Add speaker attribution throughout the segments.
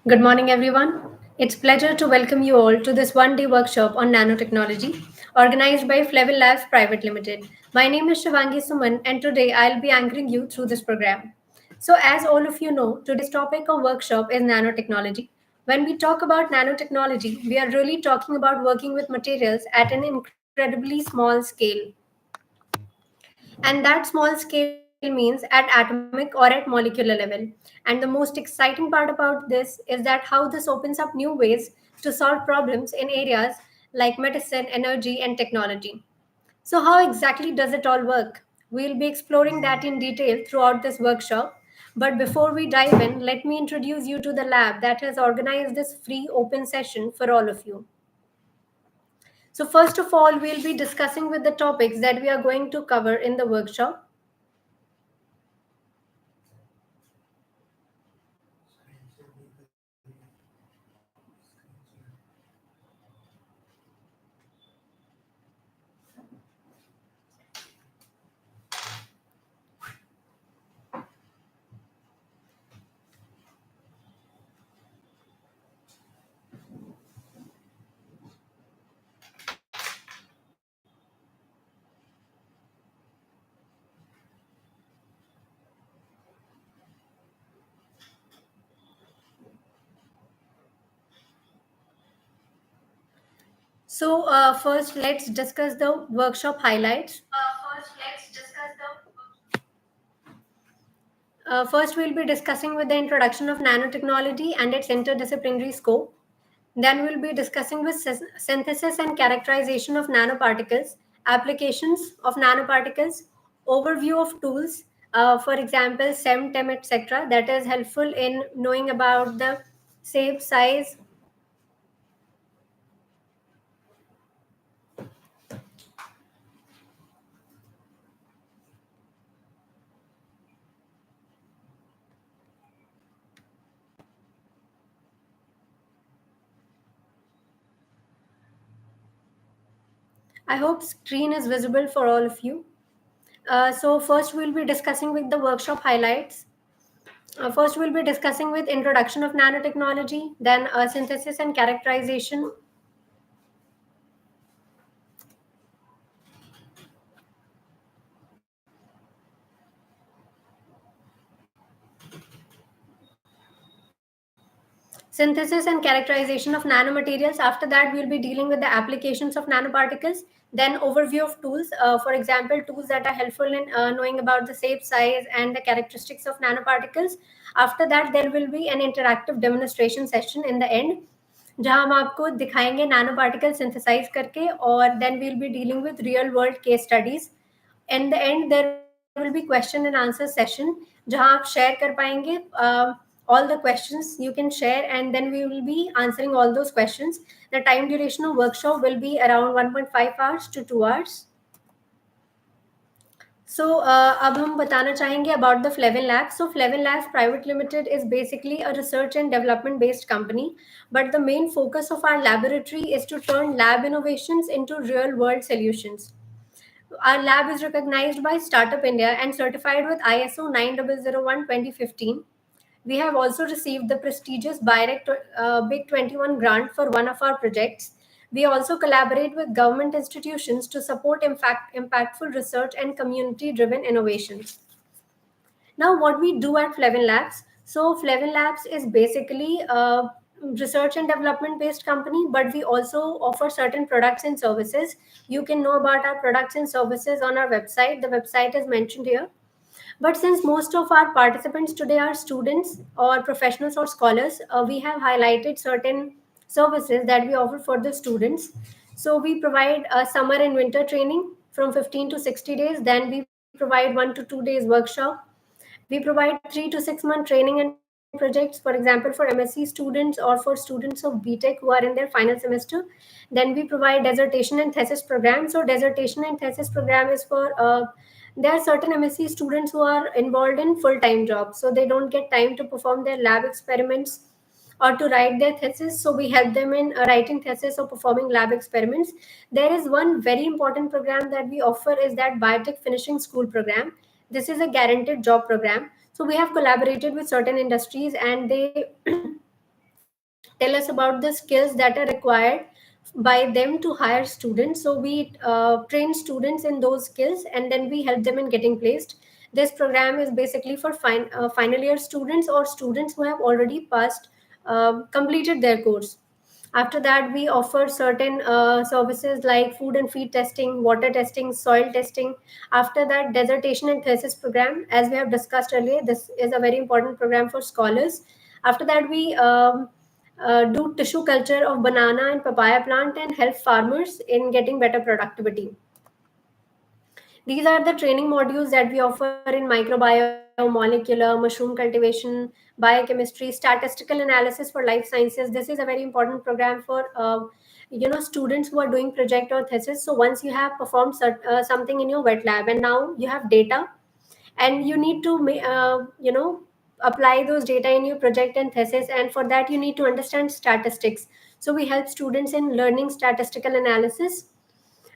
Speaker 1: Good morning, everyone. It's pleasure to welcome you all to this one-day workshop on nanotechnology, organized by Flevel Labs Private Limited. My name is Shivangi Suman, and today I'll be anchoring you through this program. So, as all of you know, today's topic of workshop is nanotechnology. When we talk about nanotechnology, we are really talking about working with materials at an incredibly small scale, and that small scale means at atomic or at molecular level. And the most exciting part about this is that how this opens up new ways to solve problems in areas like medicine, energy, and technology. So, how exactly does it all work? We'll be exploring that in detail throughout this workshop. But before we dive in, let me introduce you to the lab that has organized this free open session for all of you. So, first of all, we'll be discussing with the topics that we are going to cover in the workshop. So, first, let's discuss the workshop highlights. First, we'll be discussing with the introduction of nanotechnology and its interdisciplinary scope. Then, we'll be discussing with synthesis and characterization of nanoparticles, applications of nanoparticles, overview of tools, for example, SEM, TEM, etc., that is helpful in knowing about the shape, size. I hope screen is visible for all of you. So first we'll be discussing with the workshop highlights. First we'll be discussing with introduction of nanotechnology, then synthesis and characterization. Synthesis and characterization of nanomaterials. After that, we'll be dealing with the applications of nanoparticles. Then overview of tools. For example, tools that are helpful in knowing about the shape, size, and the characteristics of nanoparticles. After that, there will be an interactive demonstration session in the end, जहां हम आपको दिखाएंगे nano particle synthesize करके और then we'll be dealing with real world case studies. In the end, there will be question and answer session जहां आप share कर पाएंगे all the questions you can share, and then we will be answering all those questions. The time duration of workshop will be around 1.5 hours to 2 hours. So अब हम बताना चाहेंगे about the Fleven Labs. So Fleven Labs Private Limited is basically a research and development based company, but the main focus of our laboratory is to turn lab innovations into real world solutions. Our lab is recognized by Startup India and certified with ISO 9001:2015. We have also received the prestigious BIREC Big 21 grant for one of our projects. We also collaborate with government institutions to support impactful research and community driven innovations. Now, what we do at Fleven Labs. So, Fleven Labs is basically a research and development based company, but we also offer certain products and services. You can know about our products and services on our website. The website is mentioned here. But since most of our participants today are students or professionals or scholars, we have highlighted certain services that we offer for the students. So we provide a summer and winter training from 15 to 60 days. Then we provide 1 to 2 days workshop. We provide 3 to 6 month training and projects, for example, for MSc students or for students of BTech who are in their final semester. Then we provide dissertation and thesis program. So dissertation and thesis program is for there are certain MSc students who are involved in full-time jobs, so they don't get time to perform their lab experiments or to write their thesis. So we help them in writing thesis or performing lab experiments. There is one very important program that we offer is that biotech finishing school program. This is a guaranteed job program. So we have collaborated with certain industries, and they tell us about the skills that are required by them to hire students. So we train students in those skills and then we help them in getting placed. This program is basically for final year students or students who have already passed, completed their course. After that, we offer certain services like food and feed testing, water testing, soil testing. After that, dissertation and thesis program, as we have discussed earlier, this is a very important program for scholars. After that, we do tissue culture of banana and papaya plant and help farmers in getting better productivity. These are the training modules that we offer in microbiome, molecular, mushroom cultivation, biochemistry, statistical analysis for life sciences. This is a very important program for students who are doing project or thesis. So once you have performed something in your wet lab and now you have data, and you need to apply those data in your project and thesis, and for that you need to understand statistics. So we help students in learning statistical analysis.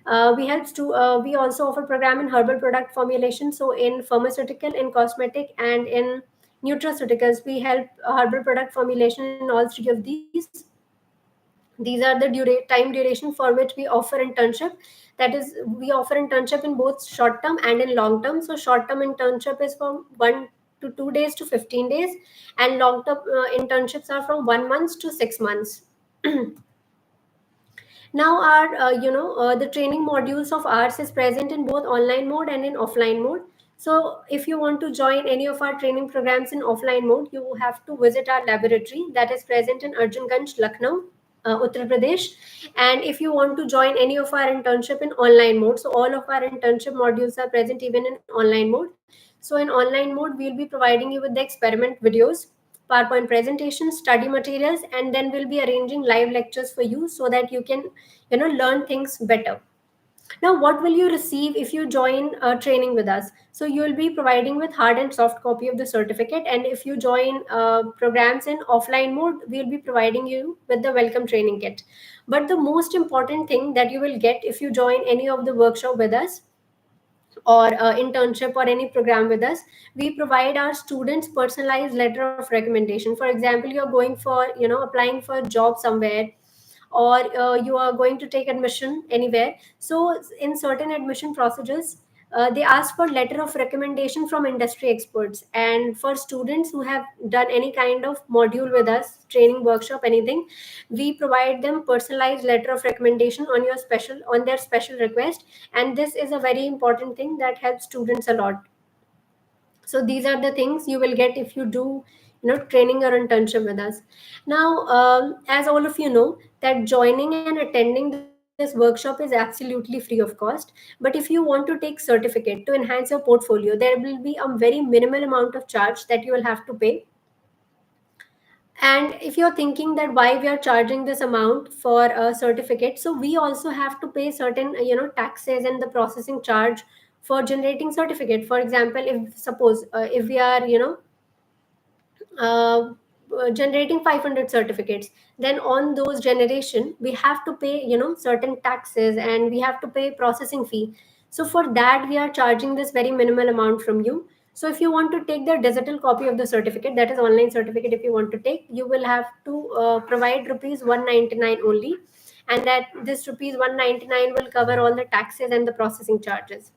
Speaker 1: We also offer program in herbal product formulation. So in pharmaceutical, in cosmetic, and in nutraceuticals, we help herbal product formulation in all three of these. These are the time duration for which we offer internship. That is, we offer internship in both short term and in long term. So short term internship is from 1 to 2 days to 15 days, and long term internships are from 1 month to 6 months. Now, the training modules of ours is present in both online mode and in offline mode. So, if you want to join any of our training programs in offline mode, you have to visit our laboratory that is present in Arjunganj, Lucknow, Uttar Pradesh. And if you want to join any of our internship in online mode, so all of our internship modules are present even in online mode. So, in online mode, we'll be providing you with the experiment videos, PowerPoint presentations, study materials, and then we'll be arranging live lectures for you so that you can, learn things better. Now, what will you receive if you join training with us? So you will be providing with hard and soft copy of the certificate, and if you join programs in offline mode, we'll be providing you with the welcome training kit. But the most important thing that you will get if you join any of the workshop with us or internship or any program with us, we provide our students personalized letter of recommendation. For example, you're going for, applying for a job somewhere, or you are going to take admission anywhere. So in certain admission procedures, they ask for letter of recommendation from industry experts, and for students who have done any kind of module with us, training, workshop, anything, we provide them personalized letter of recommendation on their special request. And this is a very important thing that helps students a lot. So these are the things you will get if you do, training or internship with us. Now, as all of you know, that joining and attending this workshop is absolutely free of cost. But if you want to take certificate to enhance your portfolio, there will be a very minimal amount of charge that you will have to pay. And if you're thinking that why we are charging this amount for a certificate, so we also have to pay certain taxes and the processing charge for generating certificate. For example, if suppose if we are uh, generating 500 certificates, then on those generation we have to pay certain taxes and we have to pay processing fee. So for that we are charging this very minimal amount from you. So if you want to take the digital copy of the certificate, that is online certificate, if you want to take, you will have to provide rupees 199 only, and that this rupees 199 will cover all the taxes and the processing charges.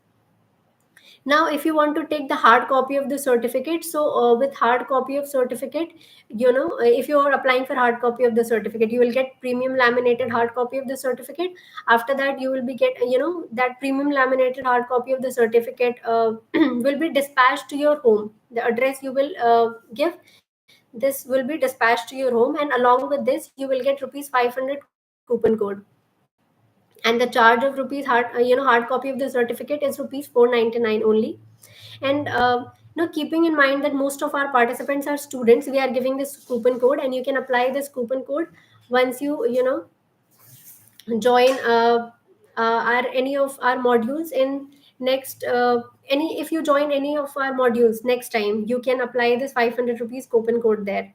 Speaker 1: Now if you want to take the hard copy of the certificate, so with hard copy of certificate, if you are applying for hard copy of the certificate, you will get premium laminated hard copy of the certificate. After that you will be get that premium laminated hard copy of the certificate will be dispatched to your home. The address you will give, this will be dispatched to your home, and along with this you will get rupees 500 coupon code. And the charge of rupees hard copy of the certificate is rupees 499 only. And keeping in mind that most of our participants are students, we are giving this coupon code, and you can apply this coupon code once you join our any of our modules in next any if you join any of our modules next time, you can apply this 500 rupees coupon code there.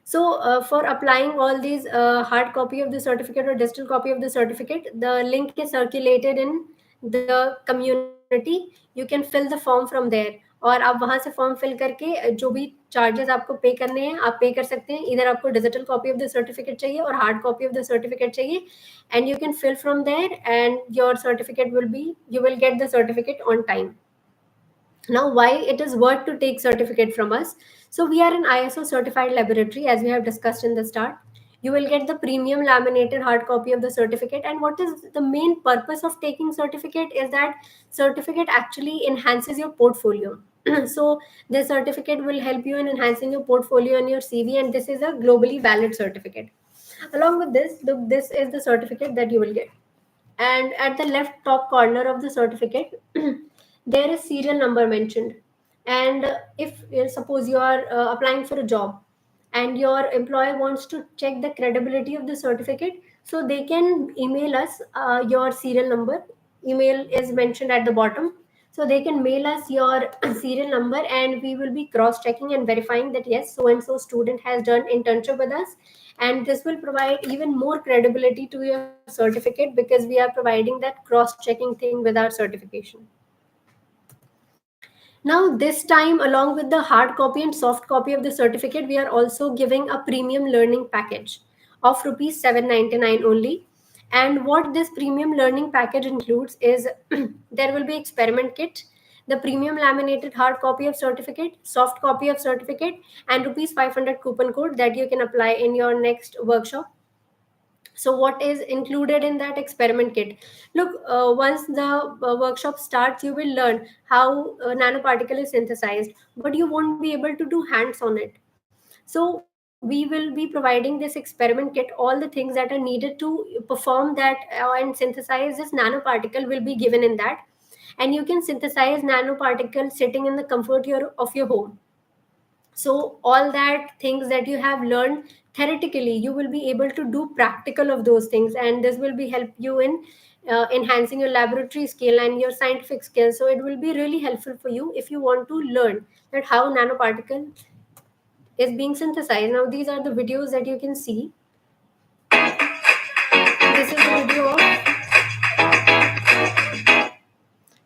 Speaker 1: So, for applying all these hard copy of the certificate or digital copy of the certificate, the link is circulated in the community. You can fill the form from there. और आप वहाँ से form fill करके जो भी charges आपको पे करने हैं आप पे कर सकते हैं. इधर आपको digital copy of the certificate चाहिए और hard copy of the certificate चाहिए, and you can fill from there and your certificate will be, you will get the certificate on time. Now, why it is worth to take certificate from us? So we are an ISO certified laboratory, as we have discussed in the start. You will get the premium laminated hard copy of the certificate. And what is the main purpose of taking certificate is that certificate actually enhances your portfolio. So the certificate will help you in enhancing your portfolio and your CV, and this is a globally valid certificate. Along with this, look, this is the certificate that you will get, and at the left top corner of the certificate there is serial number mentioned. And if suppose you are applying for a job and your employer wants to check the credibility of the certificate, so they can email us your serial number. Email is mentioned at the bottom, so they can mail us your serial number, and we will be cross checking and verifying that yes, so and so student has done internship with us. And this will provide even more credibility to your certificate because we are providing that cross checking thing with our certification. Now, this time, along with the hard copy and soft copy of the certificate, we are also giving a premium learning package of rupees 799 only. And what this premium learning package includes is there will be experiment kit, the premium laminated hard copy of certificate, soft copy of certificate, and rupees 500 coupon code that you can apply in your next workshop. So what is included in that experiment kit? Look, once the workshop starts, you will learn how nanoparticle is synthesized, but you won't be able to do hands on it. So we will be providing this experiment kit. All the things that are needed to perform that and synthesize this nanoparticle will be given in that, and you can synthesize nanoparticles sitting in the comfort of your home. So all that things that you have learned theoretically, you will be able to do practical of those things, and this will be help you in enhancing your laboratory skill and your scientific skills. So it will be really helpful for you if you want to learn that how nanoparticle is being synthesized. Now these are the videos that you can see. This is the video of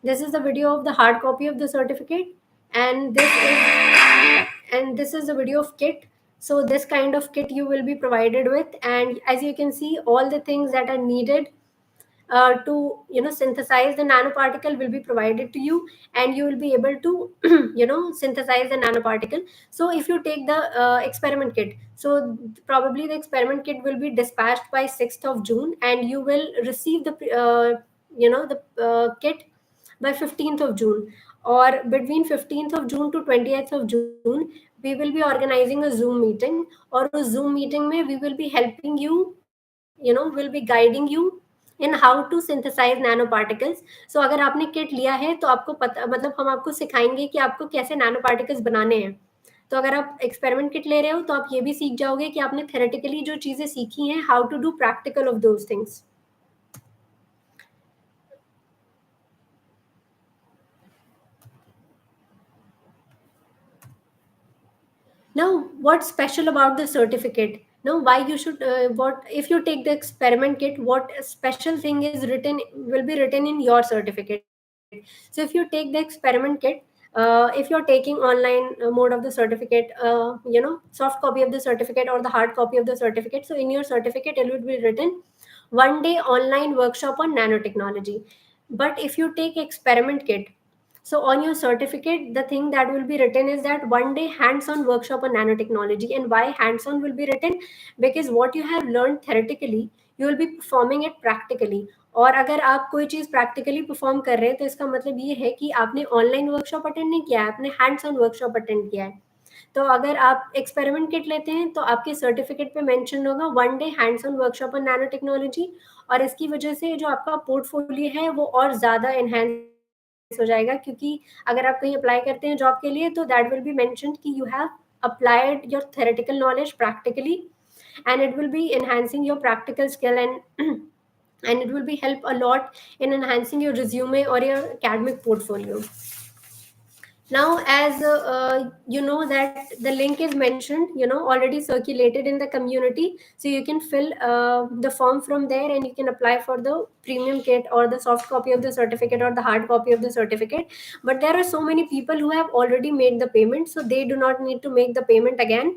Speaker 1: this is the video of the hard copy of the certificate, and this is the video of kit. So this kind of kit you will be provided with, and as you can see, all the things that are needed to synthesize the nanoparticle will be provided to you, and you will be able to synthesize the nanoparticle. So if you take the experiment kit, so probably the experiment kit will be dispatched by 6th of June, and you will receive the kit by 15th of June, or between 15th of June to 20th of June. We will be organizing a Zoom meeting, और उस Zoom meeting में we will be helping you, will be guiding you in how to synthesize nanoparticles. So अगर आपने kit लिया है तो आपको पता, मतलब हम आपको सिखाएंगे कि आपको कैसे nanoparticles बनाने हैं. तो अगर आप एक्सपेरिमेंट किट ले रहे हो तो आप ये भी सीख जाओगे कि आपने थेरेटिकली जो चीज़ें सीखी हैं, how to do practical of those things. Now, what's special about the certificate? Now, why you should what if you take the experiment kit? What special thing is written will be written in your certificate? So, if you take the experiment kit, if you're taking online mode of the certificate, soft copy of the certificate or the hard copy of the certificate. So, in your certificate, it will be written 1 day online workshop on nanotechnology. But if you take experiment kit, so on your certificate, the thing that will be written is that 1 day hands-on workshop on nanotechnology. And why hands-on will be written? Because what you have learned theoretically, you will be performing it practically. और अगर आप कोई चीज़ practically perform कर रहे हैं तो इसका मतलब ये है कि आपने ऑनलाइन वर्कशॉप अटेंड नहीं किया है, आपने हैंड्स ऑन वर्कशॉप अटेंड किया है. तो अगर आप एक्सपेरिमेंट किट लेते हैं तो आपके सर्टिफिकेट पे मेंशन होगा 1 day hands on workshop on nano technology, और इसकी वजह से जो आपका पोर्टफोलियो है वो और ज़्यादा एनहेंस हो जाएगा. क्योंकि अगर आप कहीं अप्लाई करते हैं जॉब के लिए तो दैट विल बी मेंशनड कि you have applied your theoretical knowledge practically, and it will be enhancing your practical skill, and it will be help a lot in enhancing your resume or your academic portfolio. Now, as you know that the link is mentioned, already circulated in the community, so you can fill the form from there, and you can apply for the premium kit or the soft copy of the certificate or the hard copy of the certificate. But there are so many people who have already made the payment, so they do not need to make the payment again.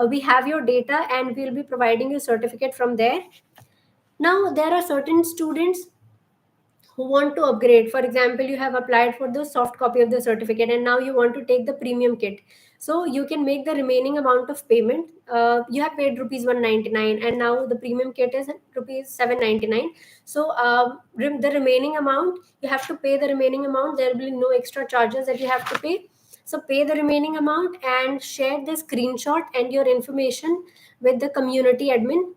Speaker 1: We have your data, and we'll be providing you certificate from there. Now, there are certain students who want to upgrade. For example, you have applied for the soft copy of the certificate, and now you want to take the premium kit. So you can make the remaining amount of payment. You have paid rupees 199, and now the premium kit is rupees 799. So the remaining amount, you have to pay the remaining amount. There will be no extra charges that you have to pay. So pay the remaining amount and share the screenshot and your information with the community admin.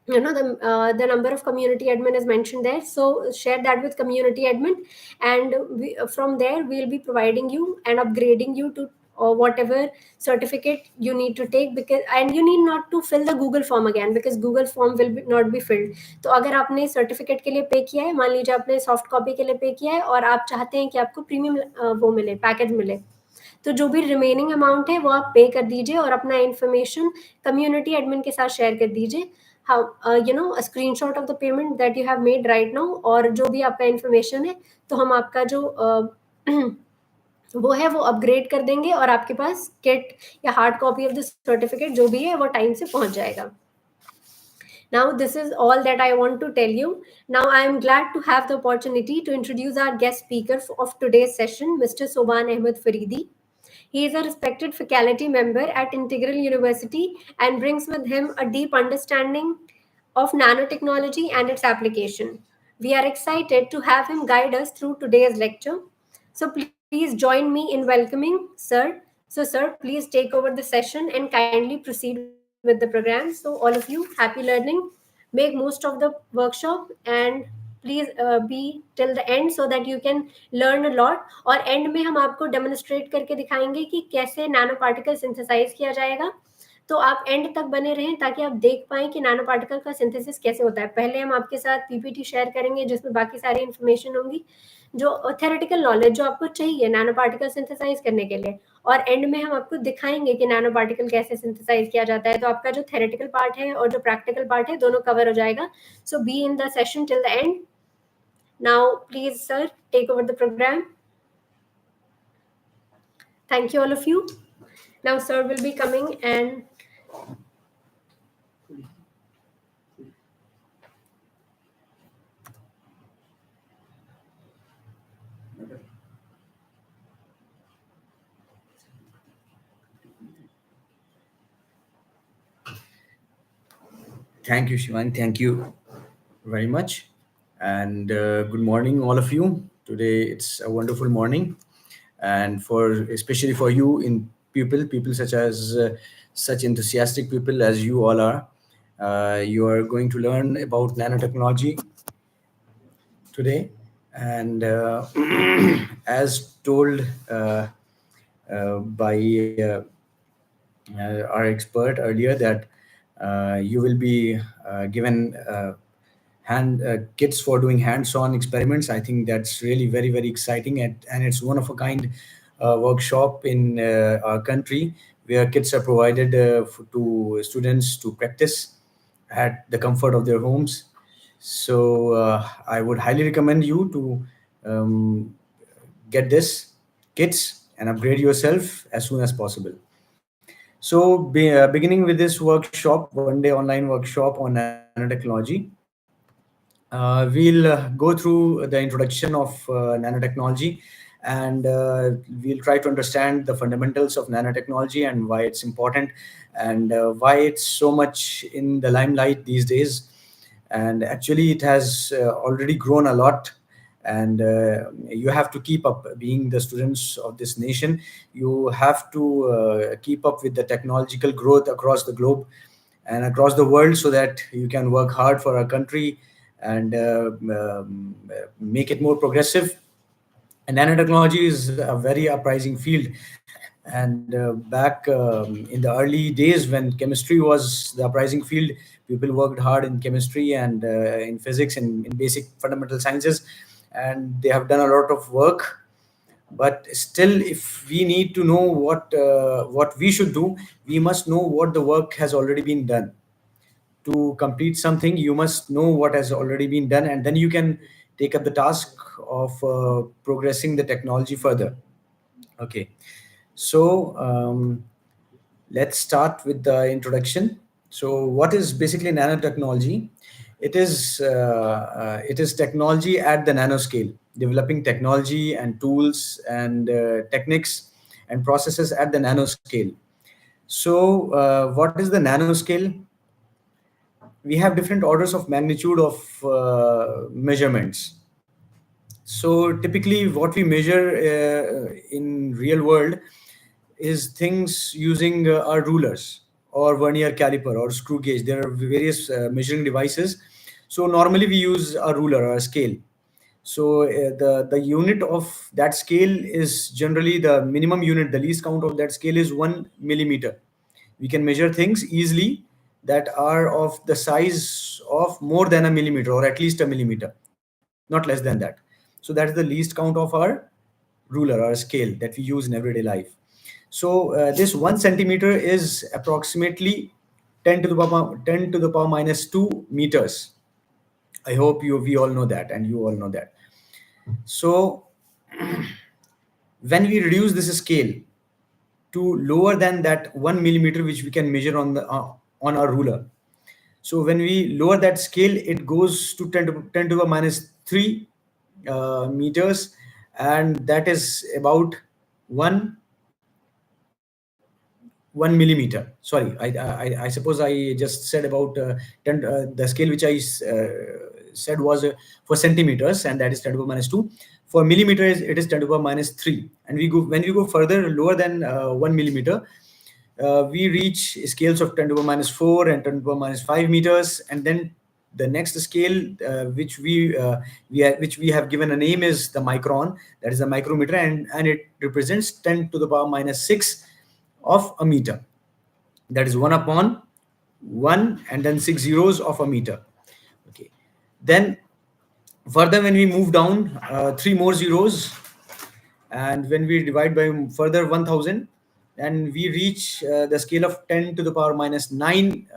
Speaker 1: The number of community admin is mentioned there, so share that with community admin, and from there we'll be providing you and upgrading you to whatever certificate you need to take. Because and you need not to fill the Google form again, because Google form will not be filled. तो अगर आपने certificate के लिए पे किया है, मान लीजिए आपने सॉफ्ट कॉपी के लिए पे किया है और आप चाहते हैं कि आपको प्रीमियम वो मिले, पैकेज मिले, तो जो भी रिमेनिंग अमाउंट है वो आप पे कर दीजिए और अपना इन्फॉर्मेशन कम्युनिटी एडमिन के साथ शेयर कर दीजिए. How a screenshot of the payment that you have made right now, और जो भी आपका इन्फॉर्मेशन है, तो हम आपका जो वो है वो अपग्रेड कर देंगे और आपके पास किट या hard copy of the certificate जो भी है वो टाइम से पहुंच जाएगा. Now, this is all that I want to tell you. Now, I am glad to have the opportunity to introduce our guest speaker of today's session, Mr. Soban Ahmed Faridi. He is a respected faculty member at Integral University and brings with him a deep understanding of nanotechnology and its application. We are excited to have him guide us through today's lecture. So please join me in welcoming Sir. So, Sir, please take over the session and kindly proceed with the program. So, all of you, happy learning. Make most of the workshop, and please be till the and so that you can learn a lot. और and में हम आपको demonstrate करके दिखाएंगे कि कैसे nano particle synthesise किया जाएगा. तो आप एंड तक बने रहें ताकि आप देख पाएं कि नैनो पार्टिकल का सिंथेसिस कैसे होता है. पहले हम आपके साथ पीपीटी शेयर करेंगे जिसमें बाकी सारी इन्फॉर्मेशन होंगी, जो थेरेटिकल नॉलेज जो आपको चाहिए नैनो पार्टिकल सिंथेसाइज करने के लिए, और एंड में हम आपको दिखाएंगे कि नैनो पार्टिकल कैसे सिंथेसाइज किया जाता है. तो आपका जो थेरेटिकल पार्ट है और जो प्रैक्टिकल पार्ट है दोनों कवर हो जाएगा. So be in the session till the end. Now, please, sir, take over the program. Thank you, all of you. Now, sir will be coming and
Speaker 2: Thank you, Shivan. Thank you very much. And good morning, all of you. Today it's a wonderful morning, and for especially for you in people such as such enthusiastic people as you all are. You are going to learn about nanotechnology today, and as told by our expert earlier, that you will be given hand kits for doing hands-on experiments. I think that's really very exciting, and it's one of a kind workshop in our country where kits are provided to students to practice at the comfort of their homes. So I would highly recommend you to get this kits and upgrade yourself as soon as possible. So, beginning with this workshop, one day online workshop on nanotechnology, we'll go through the introduction of nanotechnology, and we'll try to understand the fundamentals of nanotechnology and why it's important, and why it's so much in the limelight these days. And actually, it has already grown a lot, and you have to keep up. Being the students of this nation, you have to keep up with the technological growth across the globe and across the world, so that you can work hard for our country and make it more progressive. And nanotechnology is a very uprising field. And back in the early days when chemistry was the uprising field, people worked hard in chemistry and in physics and in basic fundamental sciences, and they have done a lot of work But still, if we need to know what we should do, we must know what the work has already been done. To complete something, you must know what has already been done, and then you can take up the task of progressing the technology further. Okay, so let's start with the introduction. So, what is basically nanotechnology? It is technology at the nanoscale, developing technology and tools and techniques and processes at the nanoscale. So, what is the nanoscale? We have different orders of magnitude of measurements. So typically what we measure in real world is things using our rulers or vernier caliper or screw gauge. There are various measuring devices. So normally we use a ruler or a scale. So the unit of that scale is generally the minimum unit. The least count of that scale is 1 millimeter. We can measure things easily that are of the size of more than a millimeter or at least a millimeter, not less than that. So that's the least count of our ruler or scale that we use in everyday life. So this 1 centimeter is approximately 10 to the power minus 2 meters. I hope we all know that, and you all know that. So when we reduce this scale to lower than that 1 millimeter, which we can measure on our ruler. So when we lower that scale, it goes to 10 to the minus 3 meters, and that is about one 1 millimeter. Sorry, I suppose I just said about 10. The scale which I said was for centimeters, and that is 10 to the minus 2. For millimeters, it is 10 to the minus 3. And we go when we go further lower than 1 millimeter, we reach scales of 10 to the minus 4 and 10 to the minus 5 meters, and then the next scale, which we have given a name, is the micron. That is the micrometer, and it represents 10 to the power minus 6 of a meter. That is 1 upon 1 and then 6 zeros of a meter. Okay. Then further, when we move down 3 more zeros, and when we divide by further 1000, and we reach the scale of 10 to the power minus 9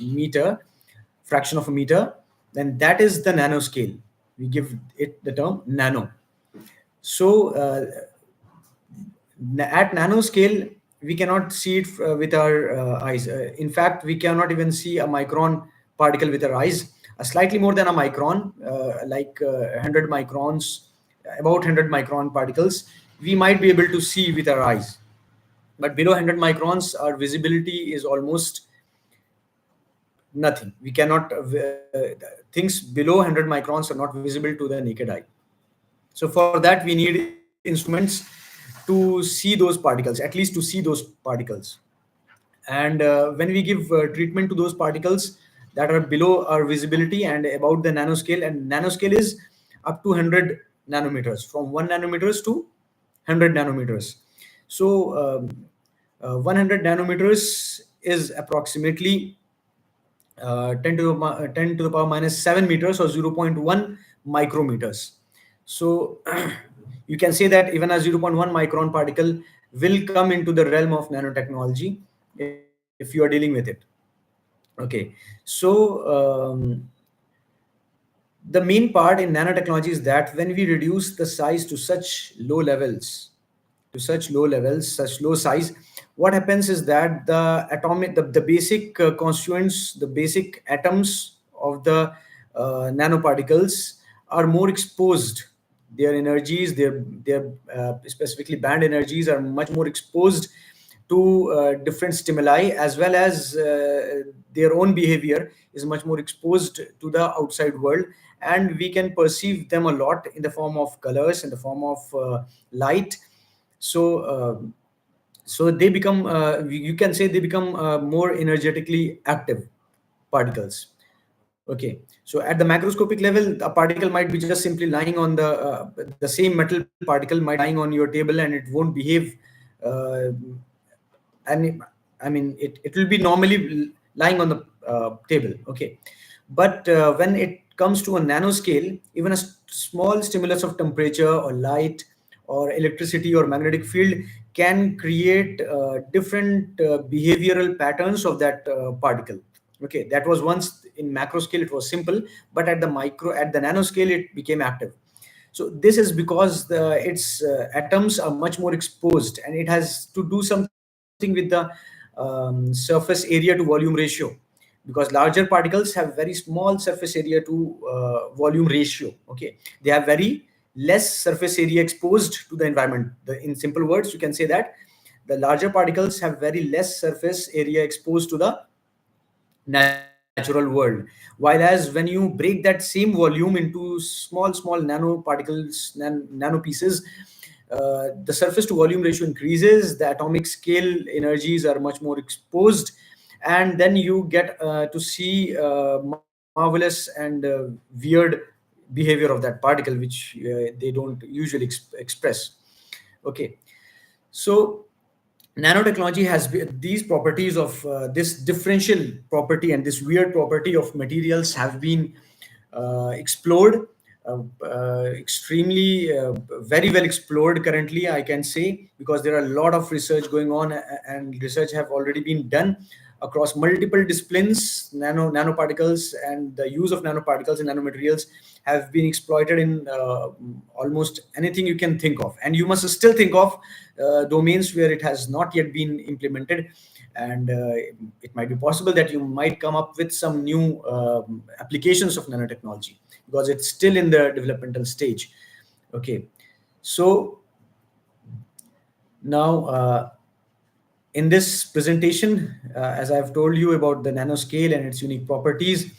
Speaker 2: meter, fraction of a meter, then that is the nanoscale. We give it the term nano. So at nanoscale, we cannot see it with our eyes. In fact, we cannot even see a micron particle with our eyes. Slightly more than a micron, like 100 microns, about 100 micron particles, we might be able to see with our eyes. But below 100 microns, our visibility is almost nothing. We cannot, things below 100 microns are not visible to the naked eye. So for that, we need instruments to see those particles, at least to see those particles. And when we give treatment to those particles that are below our visibility and about the nanoscale, and nanoscale is up to 100 nanometers, from 1 nanometers to 100 nanometers. So 100 nanometers is approximately 10 to the power minus 7 meters, or 0.1 micrometers. So you can say that even a 0.1 micron particle will come into the realm of nanotechnology if you are dealing with it. Okay, so the main part in nanotechnology is that when we reduce the size to such low levels, such low size, what happens is that the basic constituents, the basic atoms of the nanoparticles are more exposed. Their energies, their specifically band energies, are much more exposed to different stimuli, as well as their own behavior is much more exposed to the outside world, and we can perceive them a lot in the form of colors, in the form of light. So so they become, you can say, they become more energetically active particles. Okay, so at the macroscopic level, a particle might be just simply lying on the same metal particle might be lying on your table, and it won't behave uh, and I mean, it will be normally lying on the table. Okay, but when it comes to a nanoscale, even a small stimulus of temperature or light or electricity or magnetic field can create different behavioral patterns of that particle. Okay, that was once in macro scale it was simple, but at the nanoscale it became active. So this is because its atoms are much more exposed, and it has to do something with the surface area to volume ratio, because larger particles have very small surface area to volume ratio. Okay, they have very less surface area exposed to the environment. In simple words, you can say that the larger particles have very less surface area exposed to the natural world, whereas when you break that same volume into small nanoparticles, nano pieces, the surface to volume ratio increases, the atomic scale energies are much more exposed, and then you get to see marvelous and weird behavior of that particle, which they don't usually express. Okay, so nanotechnology has these properties of this differential property and this weird property of materials have been explored, extremely very well explored currently, I can say, because there are a lot of research going on, and research have already been done across multiple disciplines. Nanoparticles and the use of nanoparticles and nanomaterials have been exploited in almost anything you can think of, and you must still think of domains where it has not yet been implemented. And it might be possible that you might come up with some new applications of nanotechnology, because it's still in the developmental stage. Okay, so now in this presentation, as I've told you about the nanoscale and its unique properties,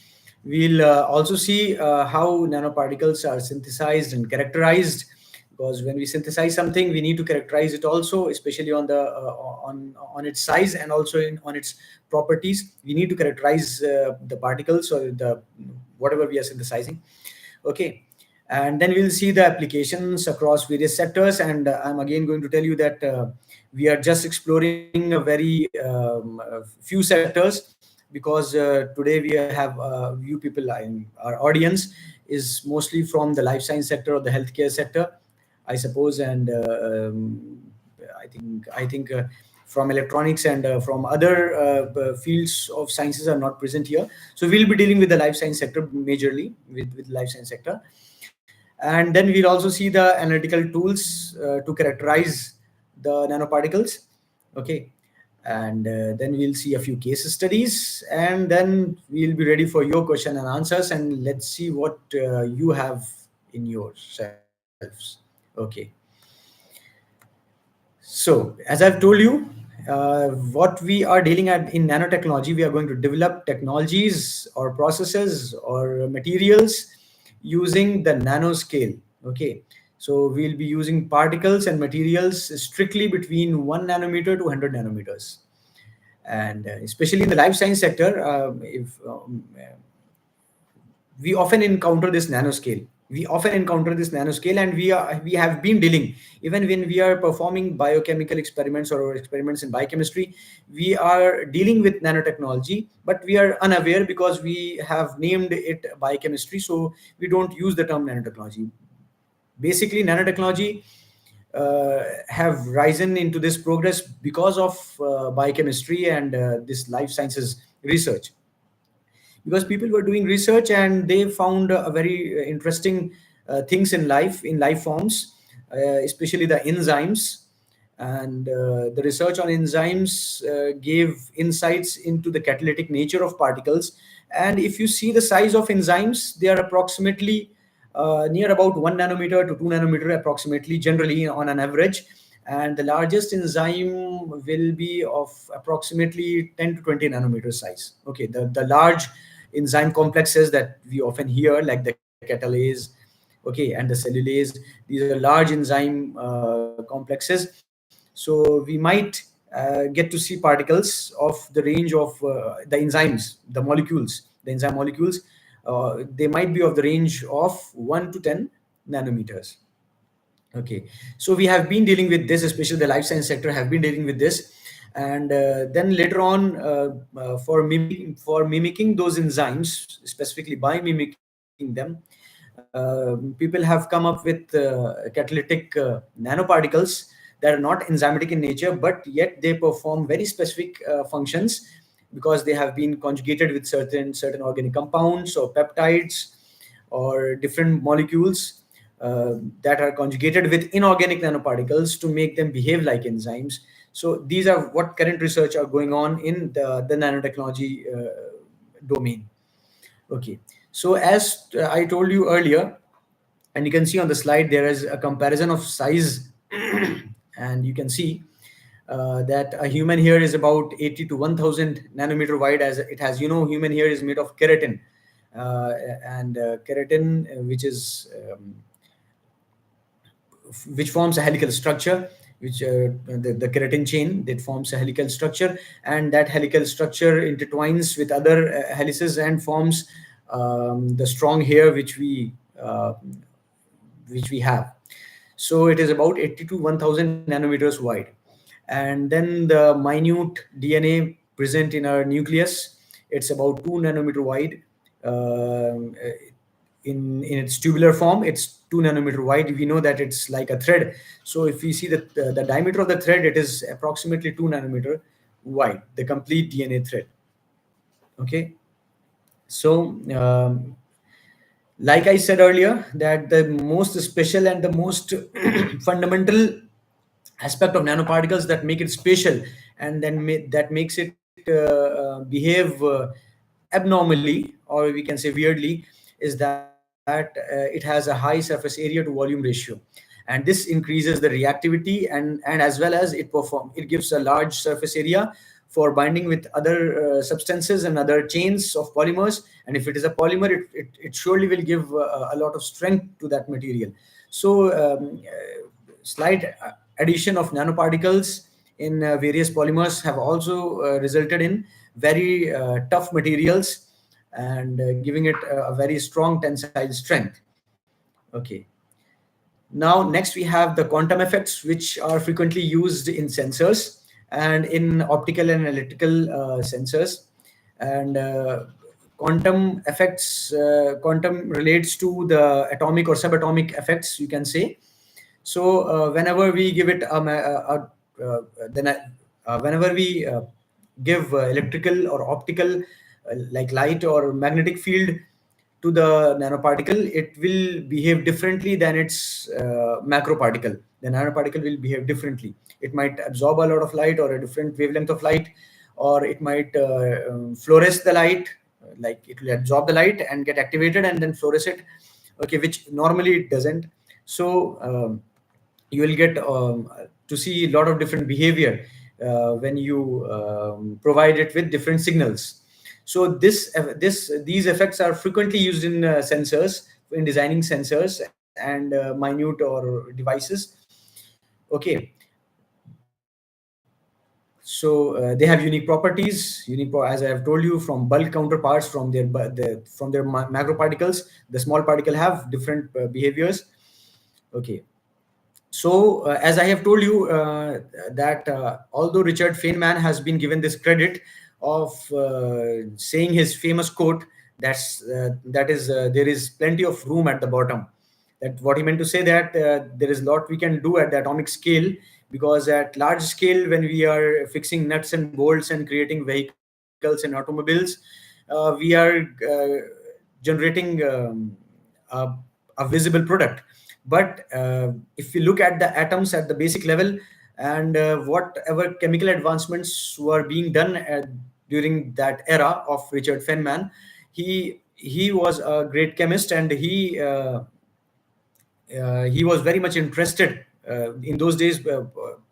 Speaker 2: we'll also see how nanoparticles are synthesized and characterized. Because when we synthesize something, we need to characterize it also, especially on the on its size and also on its properties. We need to characterize the particles or the whatever we are synthesizing. Okay, and then we'll see the applications across various sectors. And I'm again going to tell you that we are just exploring a very few sectors, because today we have few people in our audience is mostly from the life science sector or the healthcare sector, I suppose. And I think from electronics and from other fields of sciences are not present here. So we'll be dealing with the life science sector majorly, with life science sector. And then we'll also see the analytical tools to characterize the nanoparticles. Okay, and then we'll see a few case studies, and then we'll be ready for your question and answers, and let's see what you have in yourselves. Okay, so as I've told you, what we are dealing at in nanotechnology, we are going to develop technologies or processes or materials using the nanoscale. Okay, so we'll be using particles and materials strictly between 1 nanometer to 100 nanometers. And especially in the life science sector, if we often encounter this nanoscale. And we have been dealing, even when we are performing biochemical experiments or experiments in biochemistry, we are dealing with nanotechnology, but we are unaware because we have named it biochemistry, so we don't use the term nanotechnology. Basically, nanotechnology have risen into this progress because of biochemistry and this life sciences research, because people were doing research and they found a very interesting things in life forms, especially the enzymes. And the research on enzymes gave insights into the catalytic nature of particles. And if you see the size of enzymes, they are approximately near about 1 nanometer to 2 nanometer approximately, generally on an average. And the largest enzyme will be of approximately 10 to 20 nanometer size. Okay, the large enzyme complexes that we often hear, like the catalase, okay, and the cellulase, these are large enzyme complexes. So we might get to see particles of the range of the enzymes, the enzyme molecules. They might be of the range of 1 to 10 nanometers. Okay, so we have been dealing with this, especially the life science sector have been dealing with this. And then later on, for mimicking those enzymes, specifically by mimicking them, people have come up with catalytic nanoparticles that are not enzymatic in nature, but yet they perform very specific functions because they have been conjugated with certain organic compounds or peptides or different molecules that are conjugated with inorganic nanoparticles to make them behave like enzymes. So these are what current research are going on in the nanotechnology domain. Okay. So as I told you earlier, and you can see on the slide, there is a comparison of size, and you can see that a human hair is about 80 to 1000 nanometer wide, as it has, human hair is made of keratin. And keratin, which forms a helical structure, which the keratin chain that forms a helical structure, and that helical structure intertwines with other helices and forms the strong hair which we have. So it is about 80 to 1000 nanometers wide. And then the minute DNA present in our nucleus, it's about 2 nanometer wide. Um, in its tubular form, it's 2 nanometer wide. We know that it's like a thread. So if we see the diameter of the thread, it is approximately 2 nanometer wide, the complete DNA thread. Okay. So like I said earlier, that the most special and the most fundamental aspect of nanoparticles that make it special, and then that makes it behave abnormally, or we can say weirdly, is that it has a high surface area to volume ratio, and this increases the reactivity, and as well as it gives a large surface area for binding with other substances and other chains of polymers. And if it is a polymer, it surely will give a lot of strength to that material. So slight addition of nanoparticles in various polymers have also resulted in very tough materials, and giving it a very strong tensile strength. Okay. Now, next we have the quantum effects, which are frequently used in sensors and in optical and electrical sensors. And quantum relates to the atomic or subatomic effects, you can say. So whenever we give it then whenever we give electrical or optical, like light or magnetic field to the nanoparticle, it will behave differently than its macro particle. The nanoparticle will behave differently. It might absorb a lot of light or a different wavelength of light, or it might fluoresce the light, like it will absorb the light and get activated and then fluoresce it. Okay, which normally it doesn't. So you will get to see a lot of different behavior when you provide it with different signals. So these effects are frequently used in sensors, in designing sensors and minute or devices. Okay. So they have unique properties, as I have told you, from bulk counterparts from their macroparticles. The small particle have different behaviors. Okay. So, as I have told you, that although Richard Feynman has been given this credit of saying his famous quote, that is there is plenty of room at the bottom. That what he meant to say, that there is a lot we can do at the atomic scale, because at large scale, when we are fixing nuts and bolts and creating vehicles and automobiles, we are generating a, a visible product. But if we look at the atoms at the basic level, and whatever chemical advancements were being done during that era of Richard Feynman, he was a great chemist, and he was very much interested. In those days,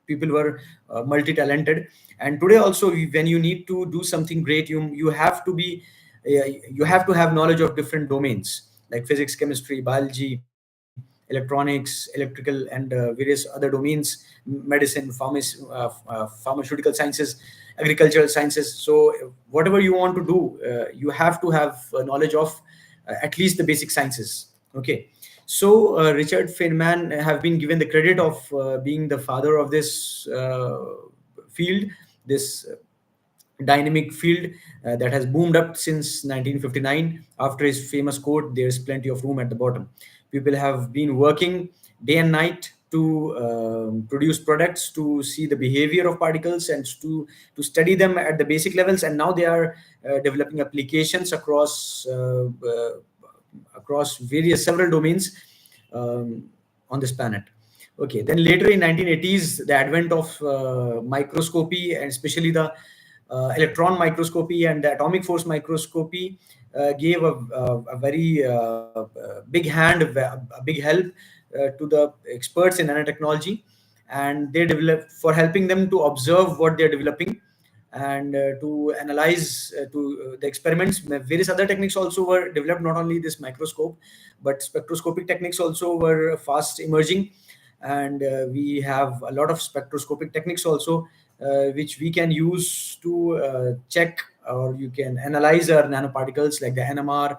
Speaker 2: people were multi-talented, and today also, when you need to do something great, you have to have knowledge of different domains, like physics, chemistry, biology, electronics, electrical, and various other domains, medicine, pharmaceutical sciences, agricultural sciences. So whatever you want to do, you have to have knowledge of at least the basic sciences. Okay. So Richard Feynman have been given the credit of being the father of this field, this dynamic field that has boomed up since 1959. After his famous quote, "There's plenty of room at the bottom." People have been working day and night to produce products to see the behavior of particles and to study them at the basic levels. And now they are developing applications across various several domains um, on this planet. Okay, then later in 1980s, the advent of microscopy, and especially the electron microscopy and the atomic force microscopy, gave a very big hand, a big help to the experts in nanotechnology, and they develop for helping them to observe what they're developing and to analyze the experiments. Various other techniques also were developed, not only this microscope, but spectroscopic techniques also were fast emerging. And we have a lot of spectroscopic techniques also, which we can use to check, or you can analyze our nanoparticles, like the NMR,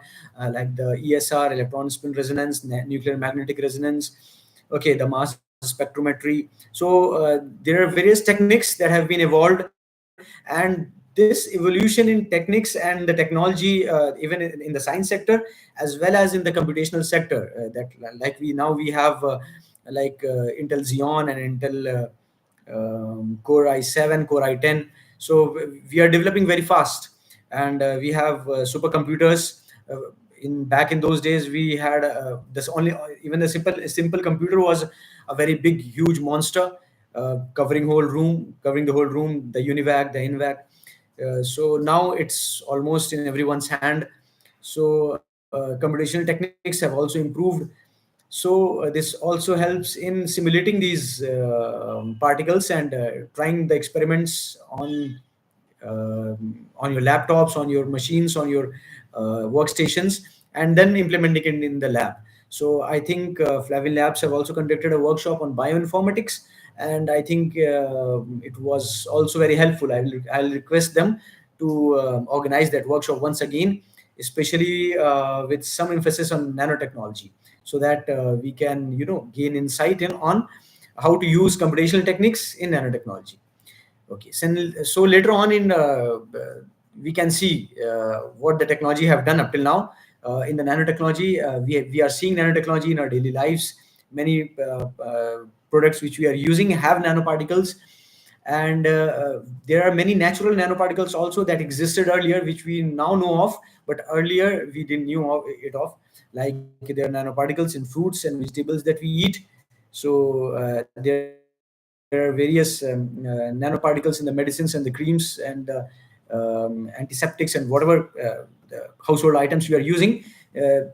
Speaker 2: like the ESR, electron spin resonance, nuclear magnetic resonance, okay, the mass spectrometry. So there are various techniques that have been evolved, and this evolution in techniques and the technology, even in the science sector as well as in the computational sector, that like we now we have Intel Xeon and Intel Core i7, Core i10. So we are developing very fast, and we have supercomputers. In back in those days, we had this only even the simple computer was a very big, huge monster, covering the whole room, the UNIVAC, the INVAC. So now it's almost in everyone's hand. So computational techniques have also improved. So this also helps in simulating these particles and trying the experiments on your laptops, on your machines, on your workstations, and then implementing it in the lab. So I think Flavin Labs have also conducted a workshop on bioinformatics, and I think it was also very helpful. I'll request them to organize that workshop once again, especially with some emphasis on nanotechnology, so that we can gain insight in on how to use computational techniques in nanotechnology. Okay, so later on in we can see what the technology have done up till now. In the nanotechnology, we are seeing nanotechnology in our daily lives. Many products which we are using have nanoparticles, and there are many natural nanoparticles also that existed earlier, which we now know of, but earlier we didn't knew of it of. Like there are nanoparticles in fruits and vegetables that we eat. So there are various nanoparticles in the medicines and the creams and antiseptics and whatever the household items we are using.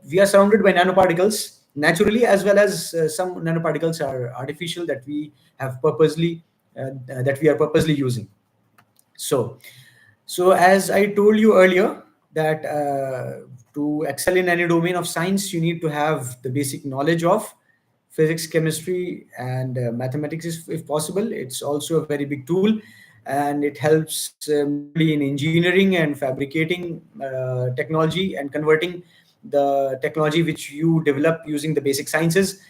Speaker 2: We are surrounded by nanoparticles naturally, as well as some nanoparticles are artificial that we have purposely that we are purposely using. So, so as I told you earlier, that to excel in any domain of science, you need to have the basic knowledge of physics, chemistry, and mathematics, if possible. It's also a very big tool, and it helps majorly in engineering and fabricating technology and converting the technology which you develop using the basic sciences.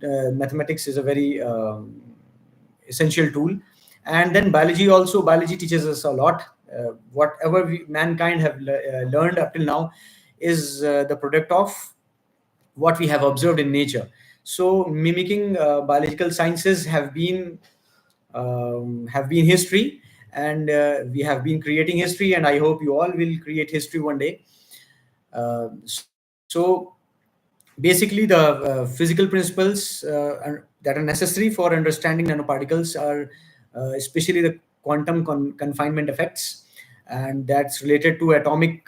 Speaker 2: Mathematics is a very essential tool. And then biology teaches us a lot. Whatever mankind have learned up till now is the product of what we have observed in nature. So mimicking biological sciences have been history, and we have been creating history, and I hope you all will create history one day. So basically, the physical principles that are necessary for understanding nanoparticles are especially the quantum confinement effects, and that's related to atomic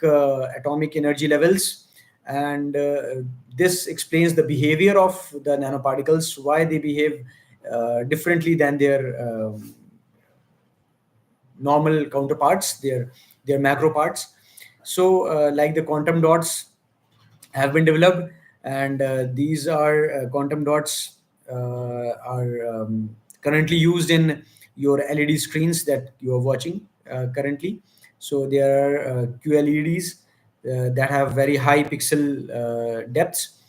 Speaker 2: energy levels. And this explains the behavior of the nanoparticles, why they behave differently than their normal counterparts, their macro parts. So like the quantum dots have been developed, and these are quantum dots are currently used in your LED screens that you are watching currently. So there are QLEDs that have very high pixel depths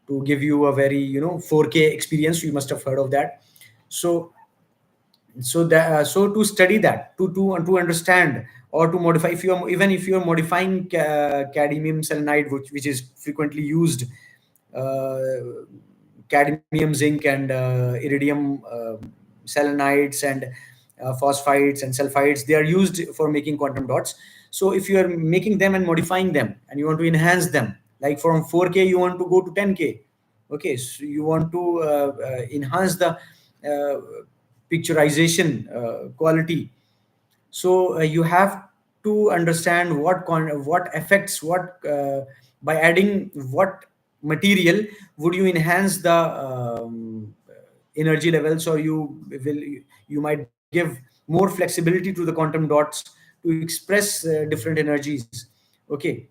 Speaker 2: to give you a very 4K experience. You must have heard of that. So so to study that, to understand or to modify, if you're even if you're modifying cadmium selenide, which is frequently used, uh, cadmium, zinc, and iridium selenides, and phosphides and sulfides, they are used for making quantum dots. So if you are making them and modifying them and you want to enhance them, like from 4K you want to go to 10K, okay, so you want to enhance the picturization quality. So you have to understand what affects what, by adding what material would you enhance the energy levels, or you might give more flexibility to the quantum dots to express different energies. Okay,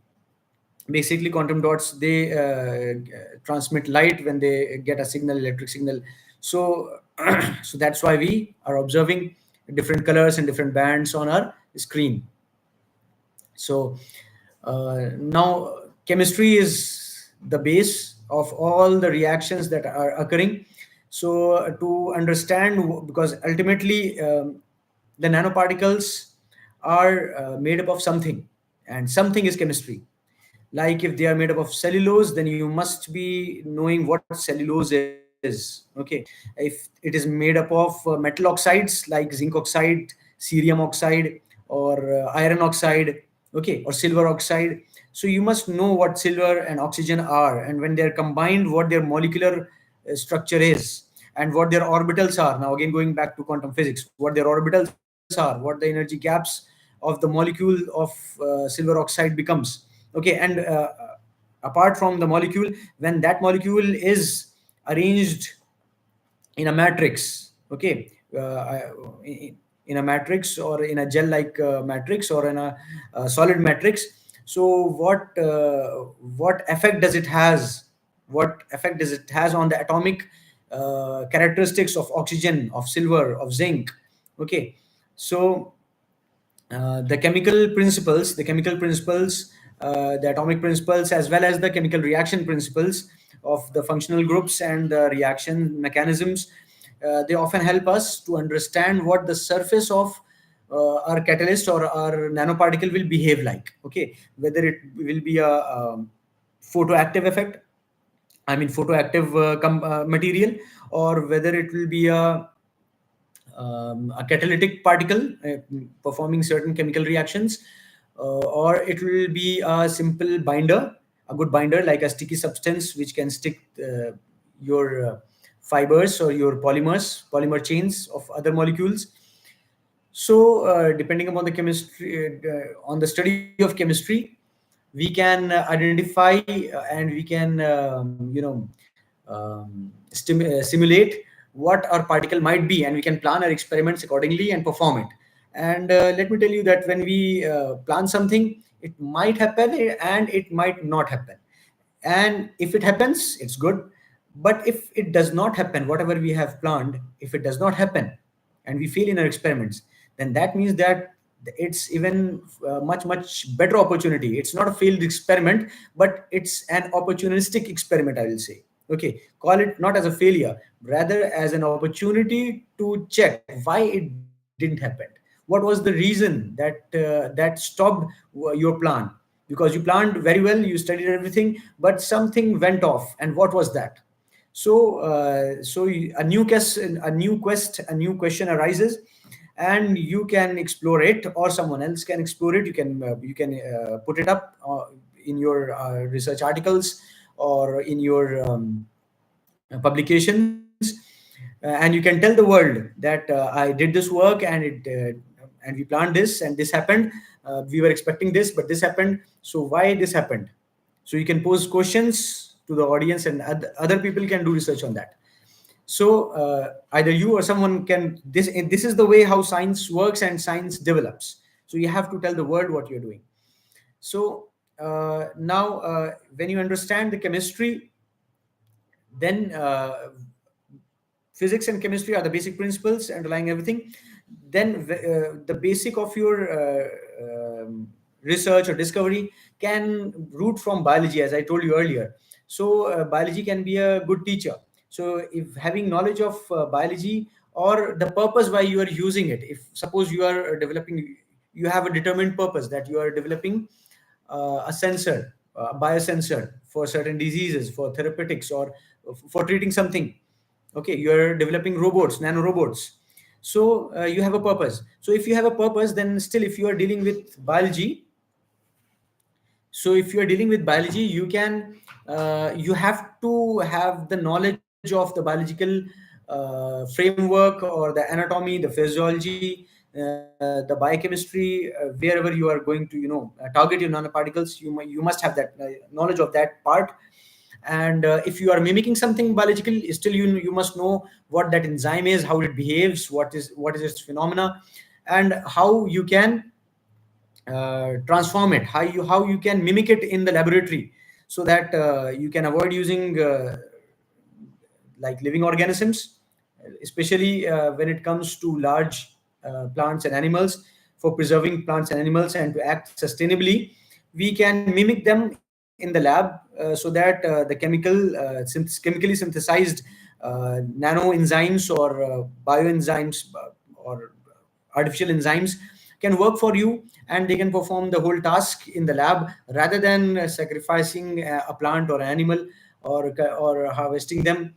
Speaker 2: basically quantum dots, they transmit light when they get a signal, electric signal. So so that's why we are observing different colors and different bands on our screen. So now chemistry is the base of all the reactions that are occurring. So to understand, because ultimately the nanoparticles are made up of something, and something is chemistry. Like if they are made up of cellulose, then you must be knowing what cellulose is. Okay, if it is made up of metal oxides like zinc oxide, cerium oxide, or iron oxide, okay, or silver oxide, so you must know what silver and oxygen are, and when they are combined, what their molecular structure is, and what their orbitals are. Now again, going back to quantum physics, what their orbitals are, what the energy gaps of the molecule of silver oxide becomes. Okay, and apart from the molecule, when that molecule is arranged in a matrix, okay, in a matrix, or in a gel like matrix, or in a solid matrix, so what effect does it has, what effect does it has on the atomic characteristics of oxygen, of silver, of zinc? Okay, so the chemical principles, the atomic principles, as well as the chemical reaction principles of the functional groups and the reaction mechanisms, they often help us to understand what the surface of our catalyst or our nanoparticle will behave like. Okay, whether it will be a photoactive effect, I mean photoactive material, or whether it will be a catalytic particle performing certain chemical reactions, or it will be a simple binder, a good binder like a sticky substance which can stick your fibers or your polymer chains of other molecules. So depending upon the chemistry, on the study of chemistry, we can identify and we can simulate what our particle might be, and we can plan our experiments accordingly and perform it. And let me tell you that when we plan something, it might happen and it might not happen. And if it happens, it's good. But if it does not happen, whatever we have planned, if it does not happen and we fail in our experiments, then that means that it's even much better opportunity. It's not a failed experiment, but it's an opportunistic experiment, I will say. Okay, call it not as a failure, rather as an opportunity to check why it didn't happen. What was the reason that stopped your plan? Because you planned very well, you studied everything, but something went off, and what was that? So a new a new question arises, and you can explore it, or someone else can explore it. You can put it up in your research articles, or in your publications, and you can tell the world that I did this work, and we planned this, and this happened. We were expecting this, but this happened. So why this happened? So you can pose questions to the audience, and other people can do research on that. So either you or someone can, this is the way how science works and science develops. So you have to tell the world what you're doing. So now when you understand the chemistry, then physics and chemistry are the basic principles underlying everything. Then the basic of your research or discovery can root from biology, as I told you earlier. So biology can be a good teacher. So if having knowledge of biology, or the purpose why you are using it, if suppose you are developing you have a determined purpose, that you are developing a sensor, a biosensor for certain diseases, for therapeutics, or for treating something. Okay, you are developing robots, nanorobots. So you have a purpose. So if you have a purpose, then still, if you are dealing with biology, so if you are dealing with biology, you can you have to have the knowledge of the biological framework, or the anatomy, the physiology, the biochemistry, wherever you are going to, target your nanoparticles. You must have that knowledge of that part. And if you are mimicking something biological, still you must know what that enzyme is, how it behaves, what is its phenomena, and how you can transform it, how you can mimic it in the laboratory, so that you can avoid using like living organisms, especially when it comes to large plants and animals. For preserving plants and animals and to act sustainably, we can mimic them in the lab, so that the chemically synthesized nano enzymes, or bioenzymes, or artificial enzymes can work for you, and they can perform the whole task in the lab, rather than sacrificing a plant or animal, or harvesting them.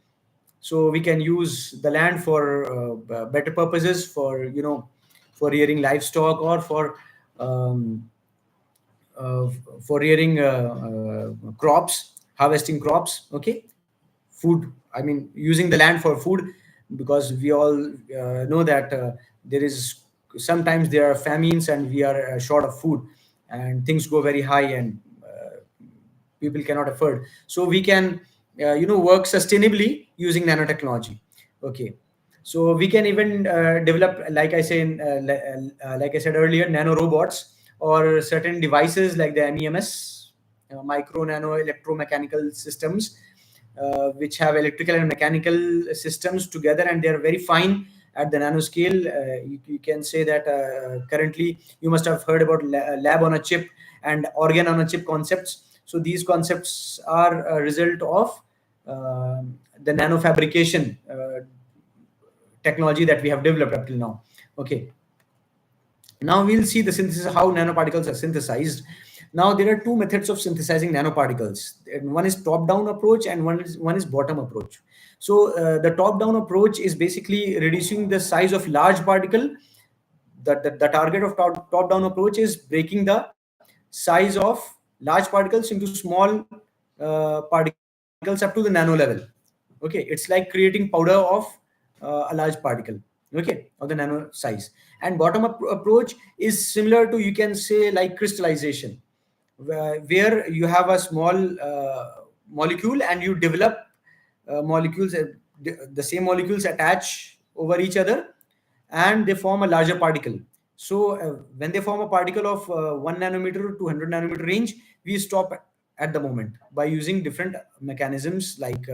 Speaker 2: So we can use the land for better purposes, for for rearing livestock, or um, uh, for rearing crops, harvesting crops. Okay, food. I mean, using the land for food, because we all know that there is sometimes there are famines, and we are short of food, and things go very high, and people cannot afford. So we can work sustainably using nanotechnology. Okay, so we can even develop, like I say, like I said earlier, nano robots, or certain devices like the MEMS, micro nano electromechanical systems, which have electrical and mechanical systems together, and they are very fine at the nanoscale. You can say that currently you must have heard about lab on a chip and organ on a chip concepts. So these concepts are a result of the nanofabrication technology that we have developed up till now. Okay, now we'll see the synthesis, how nanoparticles are synthesized. Now there are two methods of synthesizing nanoparticles. And one is top-down approach, and one is bottom approach. So the top-down approach is basically reducing the size of large particle. The target of top-down approach is breaking the size of large particles into small particles up to the nano level. Okay, it's like creating powder of a large particle. Okay, of the nano size. And bottom up approach is similar to, you can say, like crystallization, where you have a small molecule, and you develop molecules, the same molecules attach over each other, and they form a larger particle. So when they form a particle of 1 nanometer to 100 nanometer range, we stop at the moment by using different mechanisms, like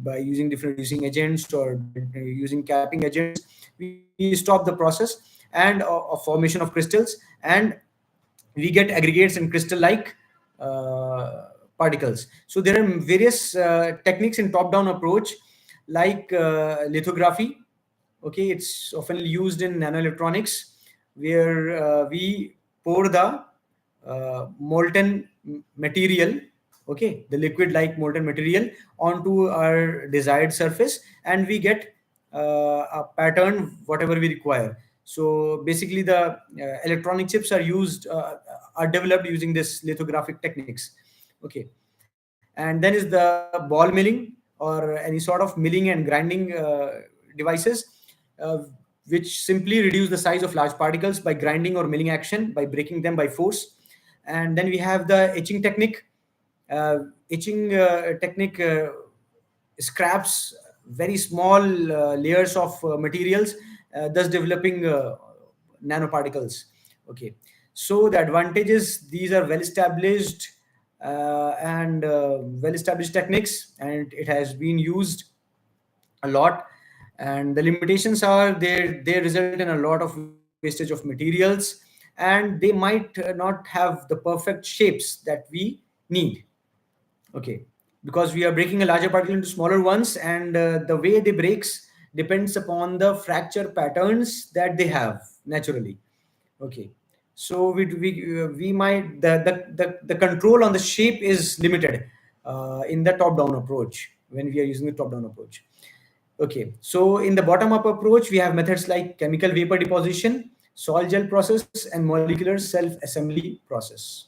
Speaker 2: by using different reducing agents, or using capping agents. We stop the process, and of formation of crystals, and we get aggregates and crystal like particles. So there are various techniques in top down approach, like lithography. Okay, it's often used in nanoelectronics, where we pour the molten material, okay, the liquid like molten material, onto our desired surface, and we get a pattern whatever we require. So basically the electronic chips are developed using this lithographic techniques. Okay, and then is the ball milling, or any sort of milling and grinding devices, uh, which simply reduce the size of large particles by grinding or milling action, by breaking them by force. And then we have the etching technique. Etching technique scraps very small layers of materials, thus developing nanoparticles. Okay, so the advantages, these are well established and well established techniques, and it has been used a lot. And the limitations are, they result in a lot of wastage of materials, and they might not have the perfect shapes that we need. Okay, because we are breaking a larger particle into smaller ones, and the way they breaks depends upon the fracture patterns that they have naturally. Okay, so we might the control on the shape is limited in the top down approach when we are using the top down approach. Okay, so in the bottom up approach, we have methods like chemical vapor deposition, sol gel process, and molecular self assembly process.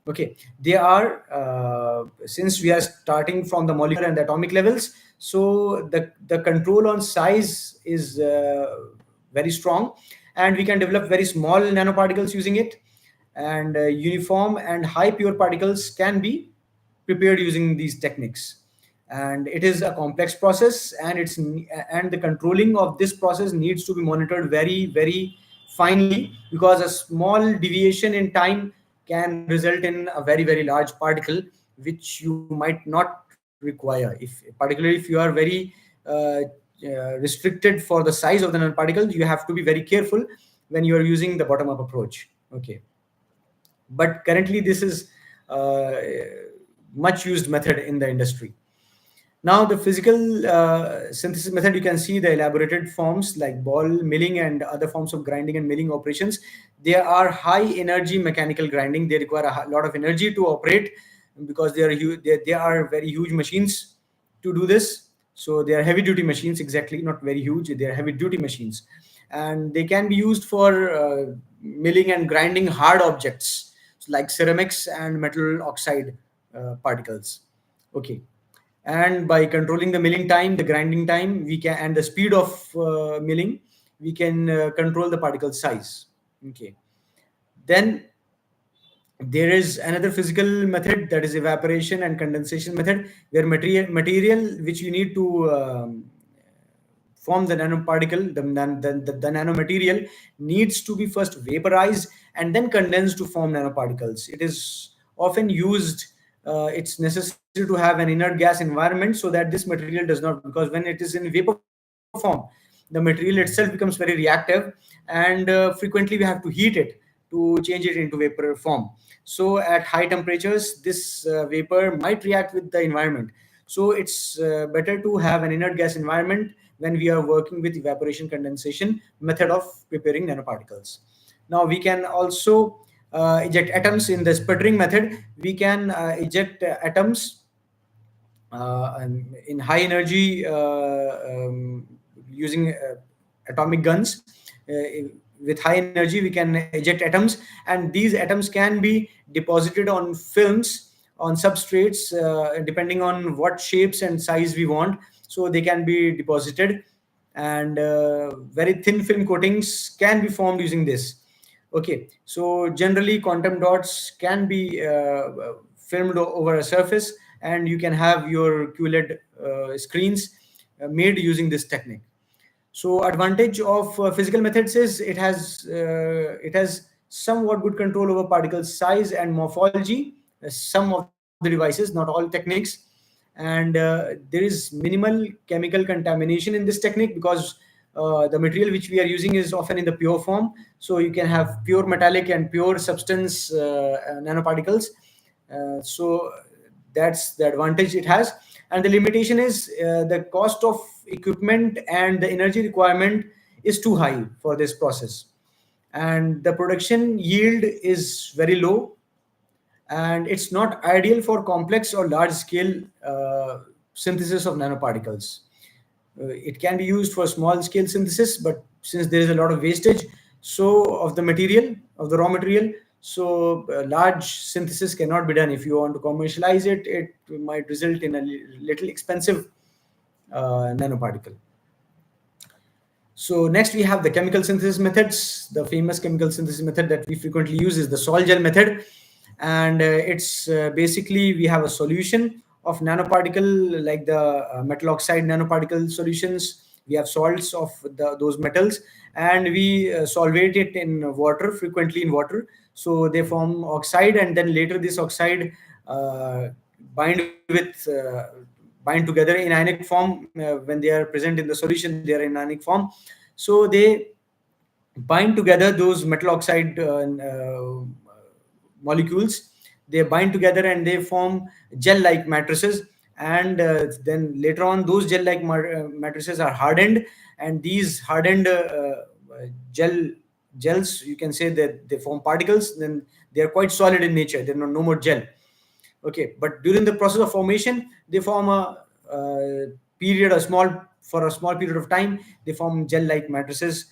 Speaker 2: Okay, they are since we are starting from the molecular and the atomic levels, so the control on size is very strong, and we can develop very small nanoparticles using it, and uniform and high pure particles can be prepared using these techniques. And it is a complex process, and and the controlling of this process needs to be monitored very very finely, because a small deviation in time can result in a very very large particle, which you might not require, if particularly if you are very uh, restricted for the size of the nanoparticle. You have to be very careful when you are using the bottom up approach. Okay, but currently this is uh, much used method in the industry. Now, the physical synthesis method, you can see the elaborated forms like ball milling and other forms of grinding and milling operations. They are high energy mechanical grinding. They require a lot of energy to operate, because they are very huge machines to do this. So they are heavy duty machines, exactly, not very huge. They are heavy duty machines, and they can be used for milling and grinding hard objects like ceramics and metal oxide particles. Okay, and by controlling the milling time, the grinding time, we can, and the speed of milling, we can control the particle size. Okay, then there is another physical method, that is evaporation and condensation method, where material which you need to form the nanoparticle, the nanomaterial needs to be first vaporized and then condensed to form nanoparticles. It is often used, it's necessary to have an inert gas environment so that this material does not, because when it is in vapor form, the material itself becomes very reactive, and frequently we have to heat it to change it into vapor form. So at high temperatures, this vapor might react with the environment. So it's better to have an inert gas environment when we are working with evaporation condensation method of preparing nanoparticles. Now we can also eject atoms in the sputtering method. We can eject atoms in high energy using atomic guns. With high energy, we can eject atoms, and these atoms can be deposited on films, on substrates, depending on what shapes and size we want. So they can be deposited, and very thin film coatings can be formed using this. Okay, so generally quantum dots can be filmed over a surface, and you can have your QLED screens made using this technique. So advantage of physical methods is it has somewhat good control over particle size and morphology. Some of the devices, not all techniques, and there is minimal chemical contamination in this technique, because the material which we are using is often in the pure form. So you can have pure metallic and pure substance nanoparticles. So that's the advantage it has. And the limitation is the cost of equipment and the energy requirement is too high for this process, and the production yield is very low, and it's not ideal for complex or large scale synthesis of nanoparticles. It can be used for small scale synthesis, but since there is a lot of wastage, so of the material, of the raw material, so large synthesis cannot be done. If you want to commercialize it, it might result in a little expensive nanoparticle. So next we have the chemical synthesis methods. The famous chemical synthesis method that we frequently use is the sol gel method, and it's basically we have a solution of nanoparticle like the metal oxide nanoparticle solutions. We have salts of those metals, and we solvate it in water, frequently in water. So they form oxide, and then later this oxide uh, bind with bind together in ionic form. When they are present in the solution, they are in ionic form. So they bind together, those metal oxide molecules. They bind together and they form gel like matrices, and then later on those gel like matrices are hardened, and these hardened gel gels, you can say that they form particles, then they are quite solid in nature. They're no more gel. Okay, but during the process of formation, they form uh, period, a small for a small period of time, they form gel-like matrices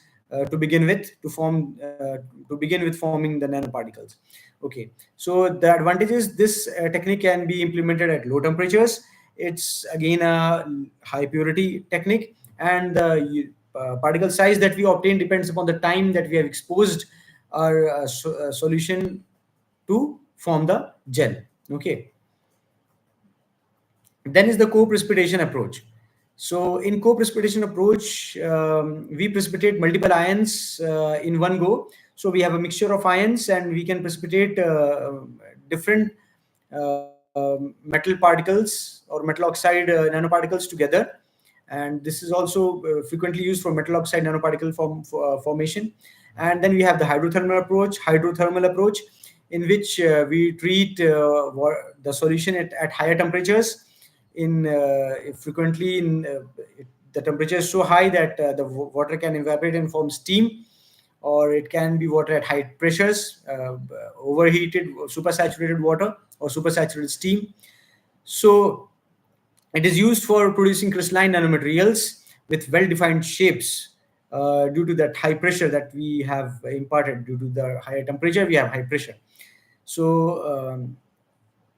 Speaker 2: to begin with, to begin with forming the nanoparticles. Okay, so the advantage is this technique can be implemented at low temperatures. It's again a high purity technique, and the particle size that we obtain depends upon the time that we have exposed our solution to form the gel. Okay, then is the co-precipitation approach. So in co-precipitation approach, we precipitate multiple ions in one go. So we have a mixture of ions, and we can precipitate different metal particles or metal oxide nanoparticles together. And this is also frequently used for metal oxide nanoparticle formation. And then we have the hydrothermal approach, in which we treat the solution at higher temperatures. In frequently in the temperature is so high that the water can evaporate and form steam, or it can be water at high pressures, overheated supersaturated water or supersaturated steam. So it is used for producing crystalline nanomaterials with well-defined shapes, due to that high pressure that we have imparted. Due to the higher temperature, we have high pressure. So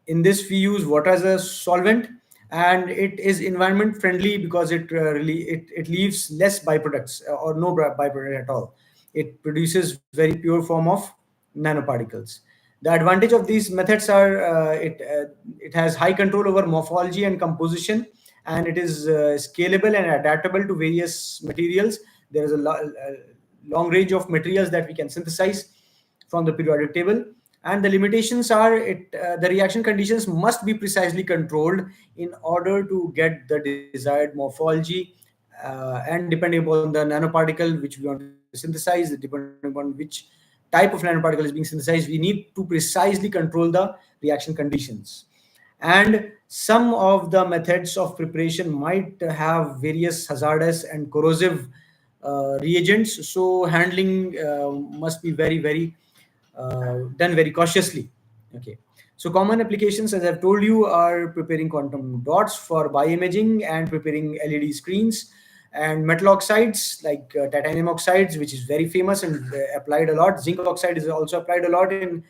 Speaker 2: in this, we use water as a solvent, and it is environment friendly because it leaves less byproducts, or no byproduct at all. It produces very pure form of nanoparticles. The advantage of these methods are it has high control over morphology and composition, and it is scalable and adaptable to various materials. There is a long range of materials that we can synthesize from the periodic table. And the limitations are the reaction conditions must be precisely controlled in order to get the desired morphology, and depending upon the nanoparticle which we want to synthesize, depending upon which type of nanoparticle is being synthesized, we need to precisely control the reaction conditions. And some of the methods of preparation might have various hazardous and corrosive reagents, so handling must be very done very cautiously. Okay, so common applications, as I've told you, are preparing quantum dots for bioimaging and preparing LED screens, and metal oxides like titanium oxides, which is very famous and applied a lot. Zinc oxide is also applied a lot in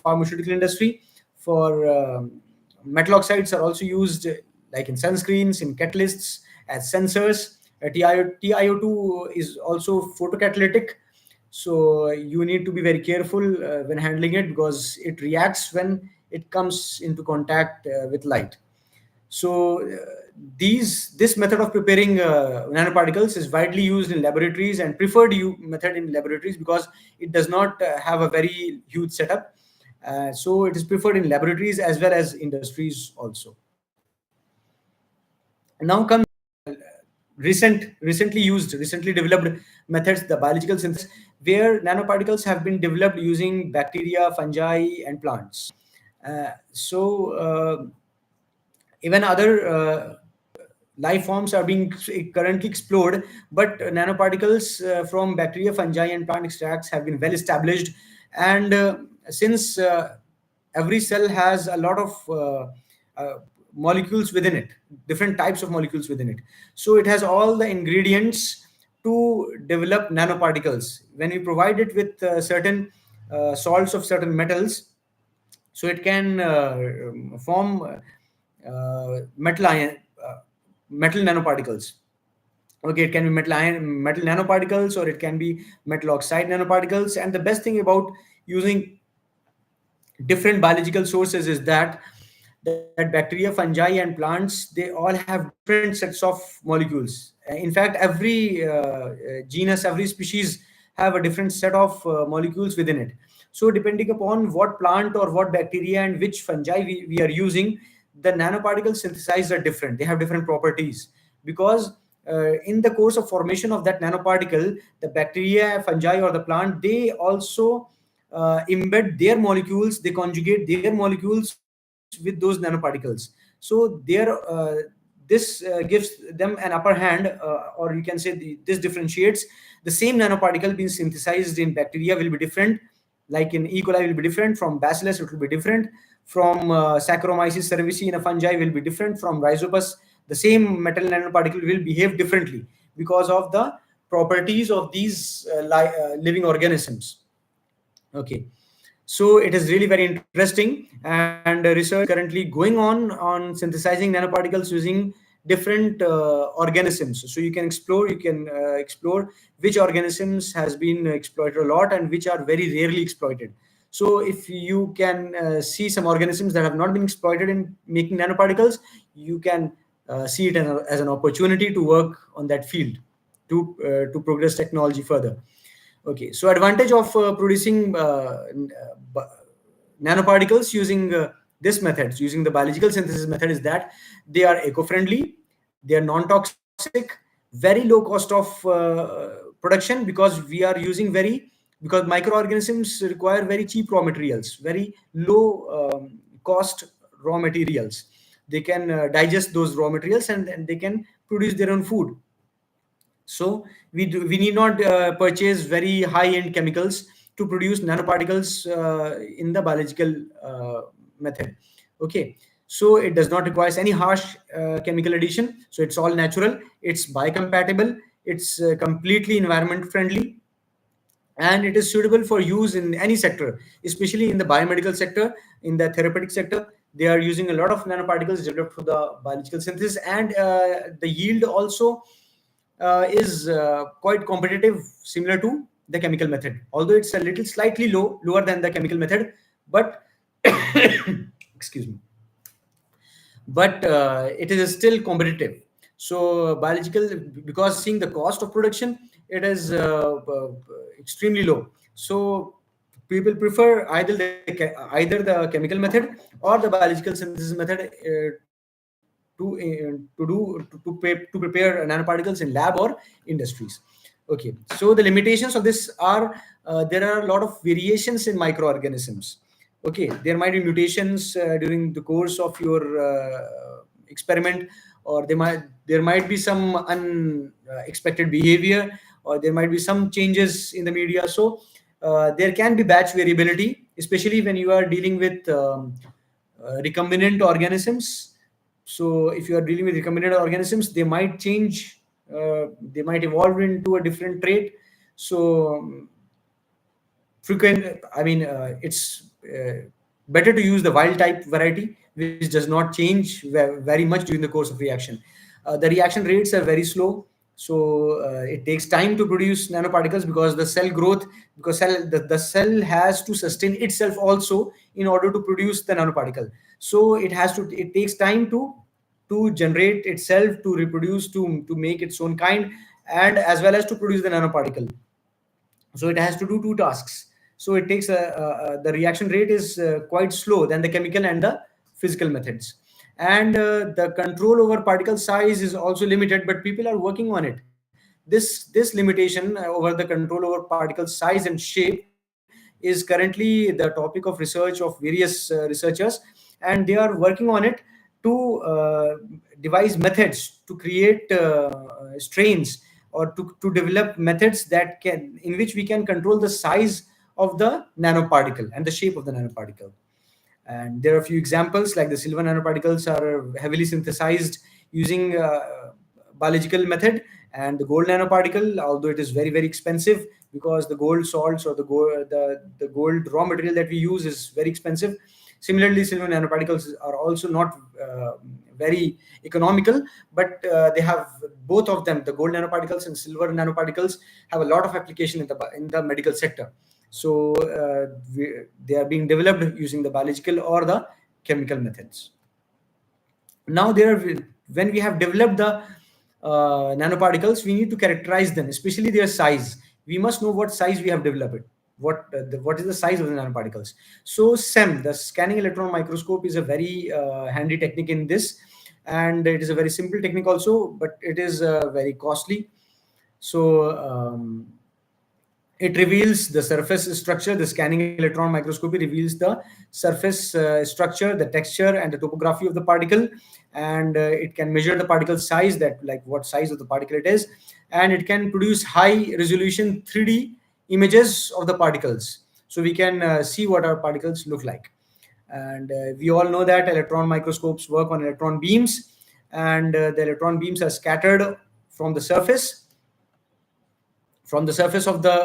Speaker 2: pharmaceutical industry. For metal oxides are also used like in sunscreens, in catalysts, as sensors. TiO2 is also photocatalytic, so you need to be very careful when handling it, because it reacts when it comes into contact with light. So this method of preparing nanoparticles is widely used in laboratories and preferred method in laboratories, because it does not have a very huge setup. So it is preferred in laboratories as well as industries also. Now comes recently developed methods, the biological synthesis, where nanoparticles have been developed using bacteria, fungi, and plants. So even other life forms are being currently explored, but nanoparticles from bacteria, fungi, and plant extracts have been well established. And since every cell has a lot of molecules within it, different types of molecules within it, so it has all the ingredients to develop nanoparticles. When we provide it with certain salts of certain metals, so it can form metal ion, metal nanoparticles. Okay, it can be metal nanoparticles, or it can be metal oxide nanoparticles. And the best thing about using different biological sources is that bacteria, fungi, and plants, they all have different sets of molecules. In fact, every genus, every species have a different set of molecules within it. So depending upon what plant or what bacteria and which fungi we are using, the nanoparticles synthesized are different. They have different properties, because in the course of formation of that nanoparticle, the bacteria, fungi, or the plant, they also embed their molecules, they conjugate their molecules with those nanoparticles. So their this gives them an upper hand, or you can say this differentiates. The same nanoparticle being synthesized in bacteria will be different, like in E. coli will be different from Bacillus, it will be different from Saccharomyces cerevisiae in a fungi will be different from Rhizopus. The same metal nanoparticle will behave differently because of the properties of these living organisms. Okay, so it is really very interesting, and research currently going on synthesizing nanoparticles using different organisms. So you can explore which organisms has been exploited a lot and which are very rarely exploited. So if you can see some organisms that have not been exploited in making nanoparticles, you can see it as an opportunity to work on that field to progress technology further. Okay, so advantage of producing b- nanoparticles using this methods, using the biological synthesis method, is that they are eco-friendly, they are non-toxic, very low cost of production, because we are using because microorganisms require very cheap raw materials, very low cost raw materials. They can digest those raw materials, and they can produce their own food. So we need not purchase very high end chemicals to produce nanoparticles in the biological method. Okay, so it does not require any harsh chemical addition, so it's all natural, it's biocompatible, it's completely environment friendly, and it is suitable for use in any sector, especially in the biomedical sector, in the therapeutic sector. They are using a lot of nanoparticles developed for the biological synthesis, and the yield also is quite competitive, similar to the chemical method, although it's a little slightly lower than the chemical method, but excuse me, but it is still competitive. So biological, because seeing the cost of production, it is extremely low. So people prefer either the chemical method or the biological synthesis method to prepare nanoparticles in lab or industries. Okay, so the limitations of this are, there are a lot of variations in microorganisms. Okay, there might be mutations during the course of your experiment, or there might be some unexpected behavior, or there might be some changes in the media. So there can be batch variability, especially when you are dealing with recombinant organisms. So if you are dealing with recombinant organisms, they might change, they might evolve into a different trait. So frequent, I mean, it's better to use the wild type variety, which does not change very much during the course of reaction. The reaction rates are very slow, so it takes time to produce nanoparticles, because the cell growth, because the cell has to sustain itself also in order to produce the nanoparticle. So it takes time to generate itself, to reproduce, to make its own kind, and as well as to produce the nanoparticle. So it has to do two tasks. So it takes the reaction rate is quite slow than the chemical and the physical methods. And the control over particle size is also limited, but people are working on it. This limitation over the control over particle size and shape is currently the topic of research of various researchers, and they are working on it to devise methods to create strains, or to develop methods that can, in which we can control the size of the nanoparticle and the shape of the nanoparticle. And there are a few examples, like the silver nanoparticles are heavily synthesized using biological method, and the gold nanoparticle, although it is very very expensive, because the gold salts, or the gold raw material that we use is very expensive. Similarly, silver nanoparticles are also not very economical, but they have, both of them, the gold nanoparticles and silver nanoparticles, have a lot of application in the medical sector. So they are being developed using the biological or the chemical methods. Now when we have developed the nanoparticles, we need to characterize them, especially their size. We must know what size we have developed, what is the size of the nanoparticles. So SEM, the scanning electron microscope, is a very handy technique in this, and it is a very simple technique also, but it is very costly. So It reveals the surface structure. The scanning electron microscopy reveals the surface structure, the texture, and the topography of the particle. And it can measure the particle size, that like what size of the particle it is. And it can produce high resolution 3D images of the particles, so we can see what our particles look like. And we all know that electron microscopes work on electron beams, and the electron beams are scattered from the surface of the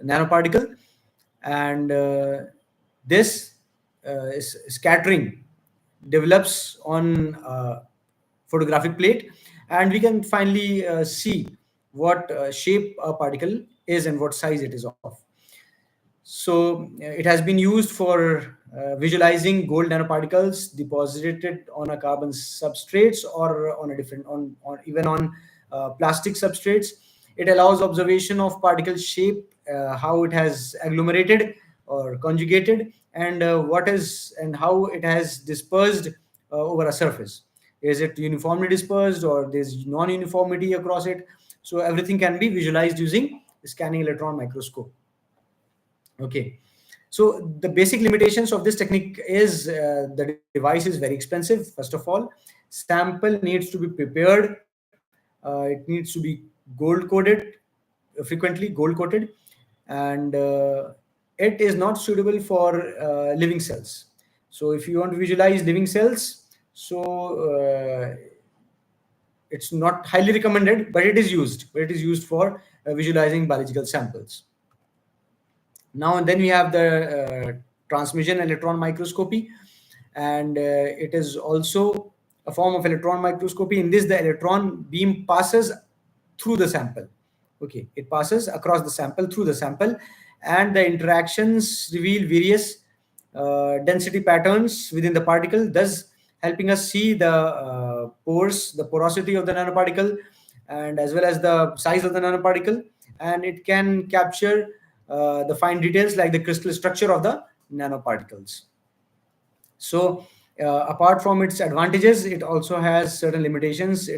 Speaker 2: nanoparticle. And this scattering develops on photographic plate, and we can finally see what shape a particle is and what size it is of. So it has been used for visualizing gold nanoparticles deposited on a carbon substrates, or on a different on even on plastic substrates. It allows observation of particle shape, how it has agglomerated or conjugated, and what is and how it has dispersed over a surface. Is it uniformly dispersed, or there's non-uniformity across it? So everything can be visualized using scanning electron microscope. Okay, so the basic limitations of this technique is the device is very expensive. First of all, sample needs to be prepared. It needs to be gold coated, frequently gold coated, and it is not suitable for living cells. So if you want to visualize living cells, so it's not highly recommended, but it is used. But it is used for visualizing biological samples. Now and then we have the transmission electron microscopy, and it is also a form of electron microscopy. In this, the electron beam passes through the sample. Okay, it passes across the sample, through the sample, and the interactions reveal various density patterns within the particle, thus helping us see the pores, the porosity of the nanoparticle, and as well as the size of the nanoparticle. And it can capture the fine details like the crystal structure of the nanoparticles. So apart from its advantages, it also has certain limitations.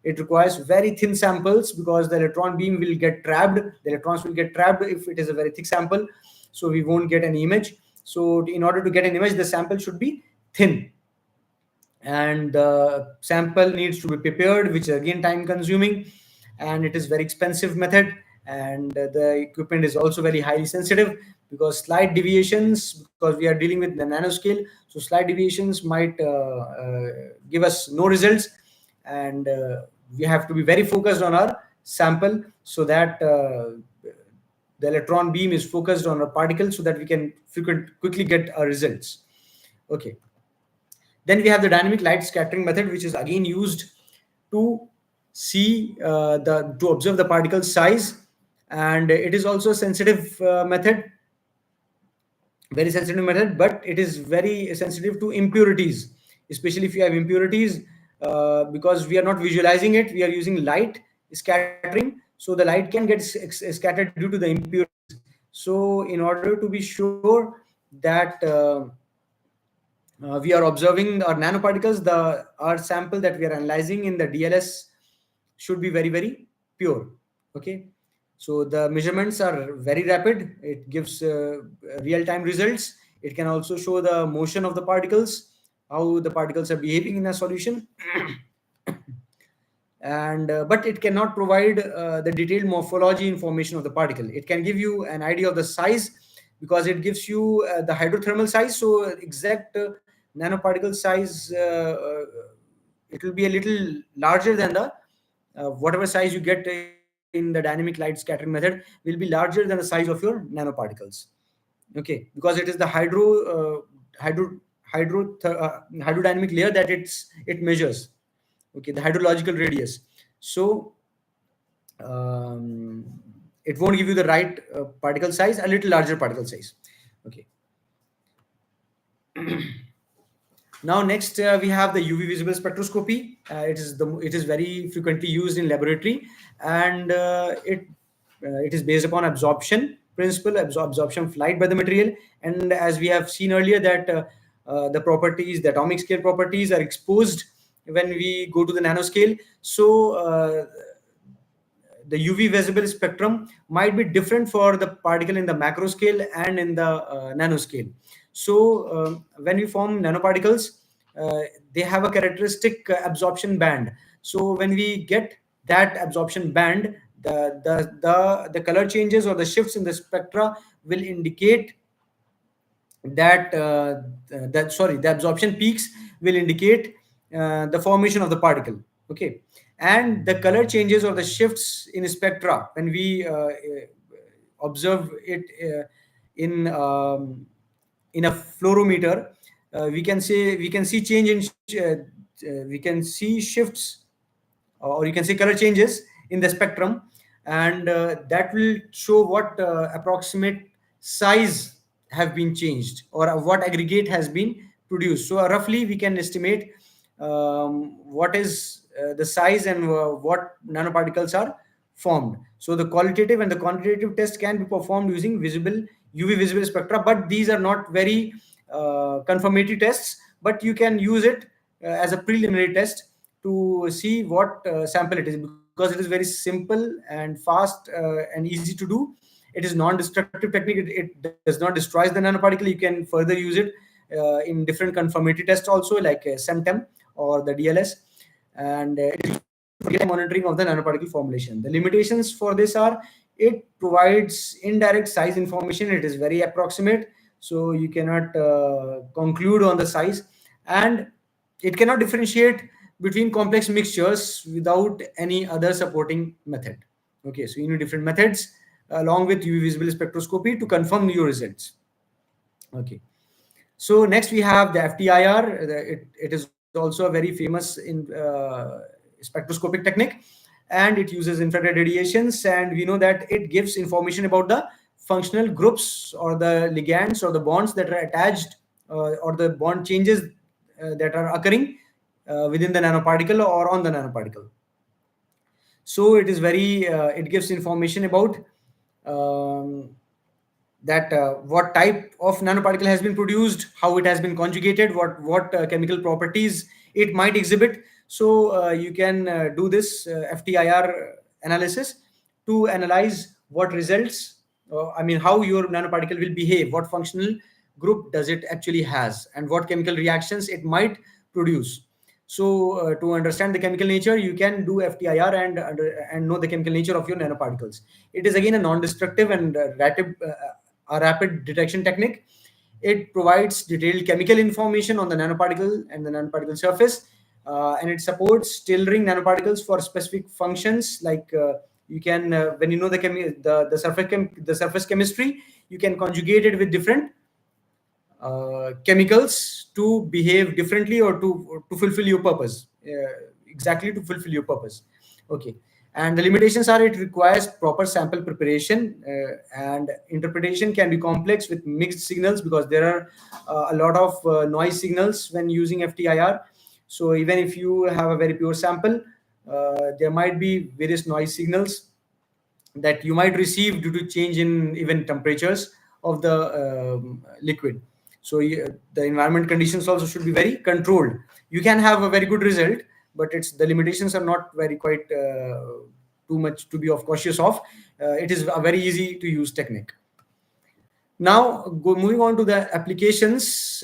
Speaker 2: It requires very thin samples, because the electron beam will get trapped. The electrons will get trapped if it is a very thick sample, so we won't get an image. So in order to get an image, the sample should be thin, and the sample needs to be prepared, which is again time consuming, and it is very expensive method. And the equipment is also very highly sensitive, because slight deviations, because we are dealing with the nanoscale, so slight deviations might give us no results. And we have to be very focused on our sample, so that the electron beam is focused on a particle, so that we can quickly get our results. Okay, then we have the dynamic light scattering method, which is again used to see to observe the particle size. And it is also a sensitive method, very sensitive method, but it is very sensitive to impurities, especially if you have impurities, because we are not visualizing it, we are using light scattering, so the light can get scattered due to the impurities. So in order to be sure that we are observing our nanoparticles, our sample that we are analyzing in the DLS should be very, very pure. Okay, so the measurements are very rapid. It gives real-time results. It can also show the motion of the particles, how the particles are behaving in a solution. And but it cannot provide the detailed morphology information of the particle. It can give you an idea of the size, because it gives you the hydrothermal size. So exact nanoparticle size, it will be a little larger than the whatever size you get in the dynamic light scattering method will be larger than the size of your nanoparticles. Okay, because it is the hydrodynamic layer that it measures. Okay, the hydrological radius. So it won't give you the right particle size, a little larger particle size. Okay. Now next we have the UV visible spectroscopy. It is very frequently used in laboratory, and it is based upon absorption principle, absorption flight by the material. And as we have seen earlier, that the properties, the atomic scale properties, are exposed when we go to the nanoscale. So the UV visible spectrum might be different for the particle in the macro scale and in the nanoscale. So when we form nanoparticles, uh, they have a characteristic absorption band. So when we get that absorption band, the color changes or the shifts in the spectra will indicate that the absorption peaks will indicate the formation of the particle. Okay, and the color changes or the shifts in spectra, when we observe it in a fluorometer, we can see change in we can see shifts, or you can say color changes in the spectrum, and that will show what approximate size have been changed, or what aggregate has been produced. So roughly we can estimate what is the size and what nanoparticles are formed. So the qualitative and the quantitative test can be performed using visible UV visible spectra, but these are not very confirmatory tests, but you can use it as a preliminary test to see what sample it is, because it is very simple and fast and easy to do. It is non-destructive technique. It does not destroy the nanoparticle. You can further use it in different confirmatory tests also, like SEMTEM or the DLS, and it is for monitoring of the nanoparticle formulation. The limitations for this are, it provides indirect size information. It is very approximate, so you cannot conclude on the size, and it cannot differentiate between complex mixtures without any other supporting method. Okay, so you need different methods along with UV visible spectroscopy to confirm your results. Okay, so next we have the FTIR. It is also a very famous in spectroscopic technique, and it uses infrared radiations. And we know that it gives information about the functional groups or the ligands or the bonds that are attached, or the bond changes that are occurring within the nanoparticle or on the nanoparticle. So it is very it gives information about um, that what type of nanoparticle has been produced, how it has been conjugated, what chemical properties it might exhibit. So you can do this FTIR analysis to analyze what results, I mean, how your nanoparticle will behave, what functional group does it actually has, and what chemical reactions it might produce. So to understand the chemical nature, you can do FTIR and know the chemical nature of your nanoparticles. It is again a non-destructive and a rapid detection technique. It provides detailed chemical information on the nanoparticle and the nanoparticle surface, and it supports tailoring nanoparticles for specific functions. Like you can, when you know the surface chemistry, you can conjugate it with different chemicals to behave differently, or to fulfill your purpose, exactly to fulfill your purpose. Okay, and the limitations are, it requires proper sample preparation, and interpretation can be complex with mixed signals, because there are a lot of noise signals when using FTIR. So even if you have a very pure sample, there might be various noise signals that you might receive due to change in even temperatures of the liquid. So the environment conditions also should be very controlled. You can have a very good result, but it's the limitations are not very quite too much to be of cautious of. It is a very easy to use technique. Now moving on to the applications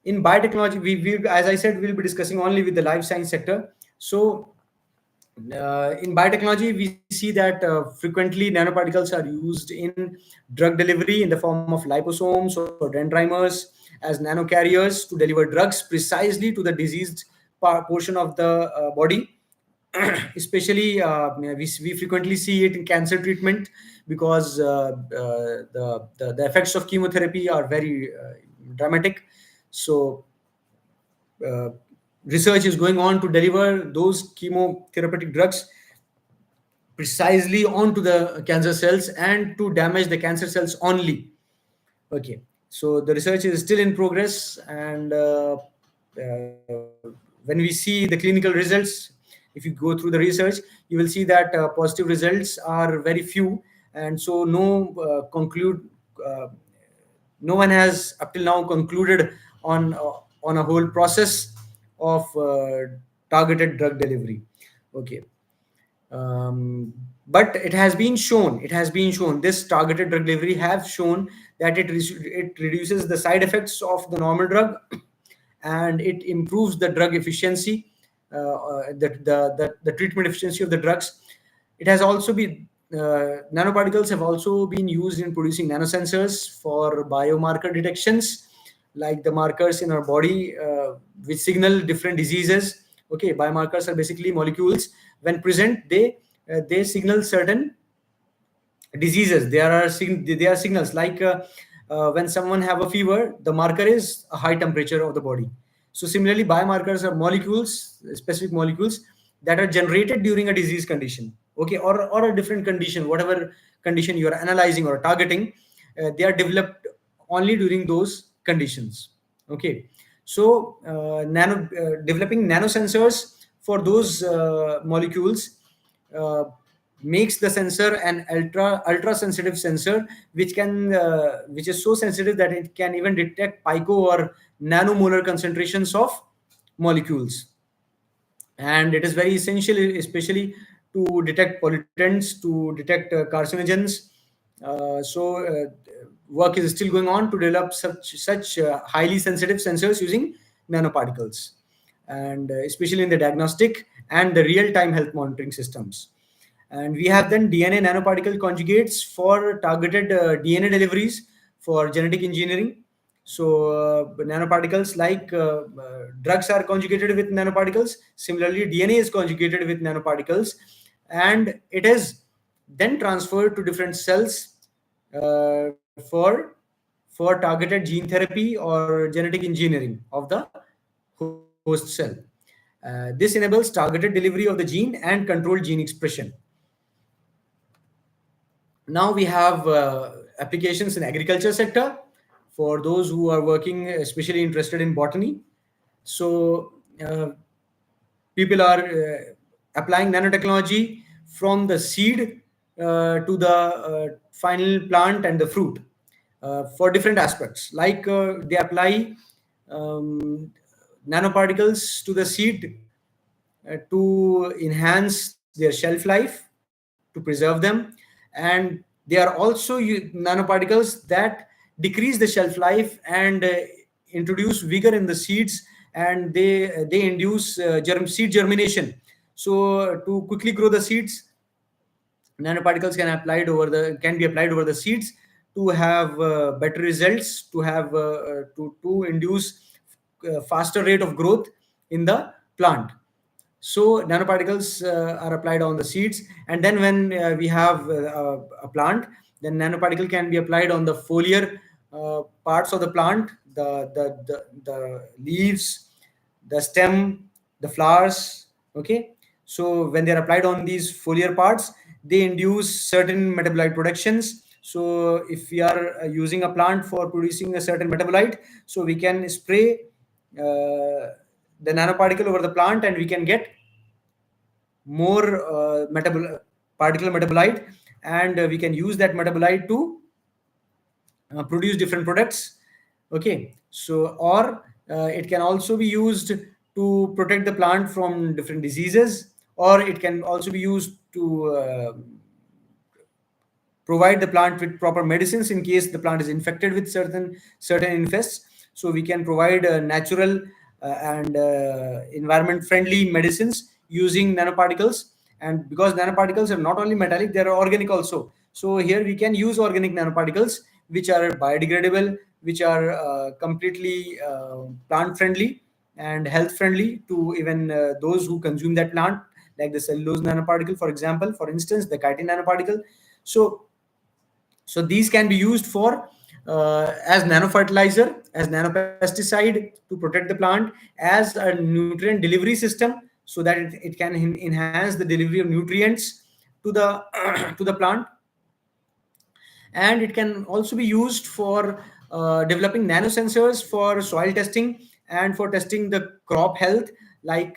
Speaker 2: in biotechnology, we, as I said, we'll be discussing only with the life science sector. So in biotechnology, we see that frequently nanoparticles are used in drug delivery in the form of liposomes or dendrimers as nanocarriers to deliver drugs precisely to the diseased portion of the body. Especially, we frequently see it in cancer treatment, because the effects of chemotherapy are very dramatic. So uh, research is going on to deliver those chemotherapeutic drugs precisely onto the cancer cells and to damage the cancer cells only. Okay, so the research is still in progress, and when we see the clinical results, if you go through the research, you will see that positive results are very few, and so uh, no one has up till now concluded on a whole process of targeted drug delivery. Okay, um, but it has been shown this targeted drug delivery have shown that it reduces the side effects of the normal drug and it improves the drug efficiency, the treatment efficiency of the drugs. It has also been nanoparticles have also been used in producing nanosensors for biomarker detections, like the markers in our body which signal different diseases. Okay, biomarkers are basically molecules. When present, they signal certain diseases. There are signals like when someone have a fever, the marker is a high temperature of the body. So similarly, biomarkers are molecules, specific molecules that are generated during a disease condition, okay, or a different condition, whatever condition you are analyzing or targeting. They are developed only during those conditions. Okay, so nano developing nanosensors for those molecules uh, makes the sensor an ultra sensitive sensor, which is so sensitive that it can even detect pico or nanomolar concentrations of molecules. And it is very essential, especially to detect pollutants, to detect carcinogens. So work is still going on to develop such highly sensitive sensors using nanoparticles, and especially in the diagnostic and the real time health monitoring systems. And we have then DNA nanoparticle conjugates for targeted DNA deliveries for genetic engineering. So nanoparticles, like drugs are conjugated with nanoparticles. Similarly, DNA is conjugated with nanoparticles, and it is then transferred to different cells for targeted gene therapy or genetic engineering of the host cell. This enables targeted delivery of the gene and controlled gene expression. Now we have applications in agriculture sector for those who are working, especially interested in botany. So people are applying nanotechnology from the seed to the final plant and the fruit for different aspects. Like they apply um, nanoparticles to the seed to enhance their shelf life, to preserve them. And they are also nanoparticles that decrease the shelf life and introduce vigor in the seeds, and they induce seed germination. So to quickly grow the seeds, nanoparticles can be applied over the seeds to have better results, to induce faster rate of growth in the plant. So nanoparticles are applied on the seeds, and then when we have a plant, then nanoparticle can be applied on the foliar parts of the plant, the leaves, the stem, the flowers. Okay, so when they are applied on these foliar parts, they induce certain metabolite productions. So if we are using a plant for producing a certain metabolite, so we can spray the nanoparticle over the plant, and we can get more particular metabolite, and we can use that metabolite to produce different products. Okay, so or it can also be used to protect the plant from different diseases, or it can also be used to provide the plant with proper medicines in case the plant is infected with certain infests. So we can provide natural and environment friendly medicines using nanoparticles. And because nanoparticles are not only metallic, they are organic also, so here we can use organic nanoparticles which are biodegradable, which are completely plant friendly and health friendly to even those who consume that plant, like the cellulose nanoparticle, for example, for instance, the chitin nanoparticle. So these can be used for as nanofertilizer, as nanopesticide to protect the plant, as a nutrient delivery system, so that it can enhance the delivery of nutrients to the to the plant. And it can also be used for developing nanosensors for soil testing and for testing the crop health, like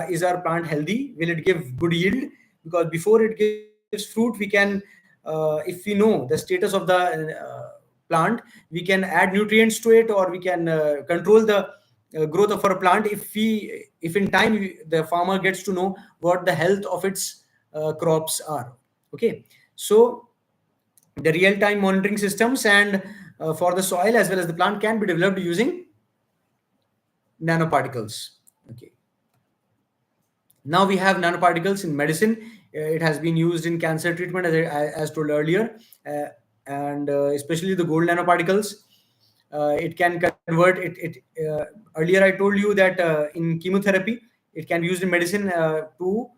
Speaker 2: is our plant healthy, will it give good yield? Because before it gives fruit, we can if we know the status of the plant, we can add nutrients to it, or we can control the growth of our plant if in time the farmer gets to know what the health of its crops are. Okay, so the real-time monitoring systems and for the soil as well as the plant can be developed using nanoparticles. Okay, now we have nanoparticles in medicine. It has been used in cancer treatment, as told earlier, uh, and especially the gold nanoparticles. It can convert it. Earlier I told you that in chemotherapy, it can be used in medicine to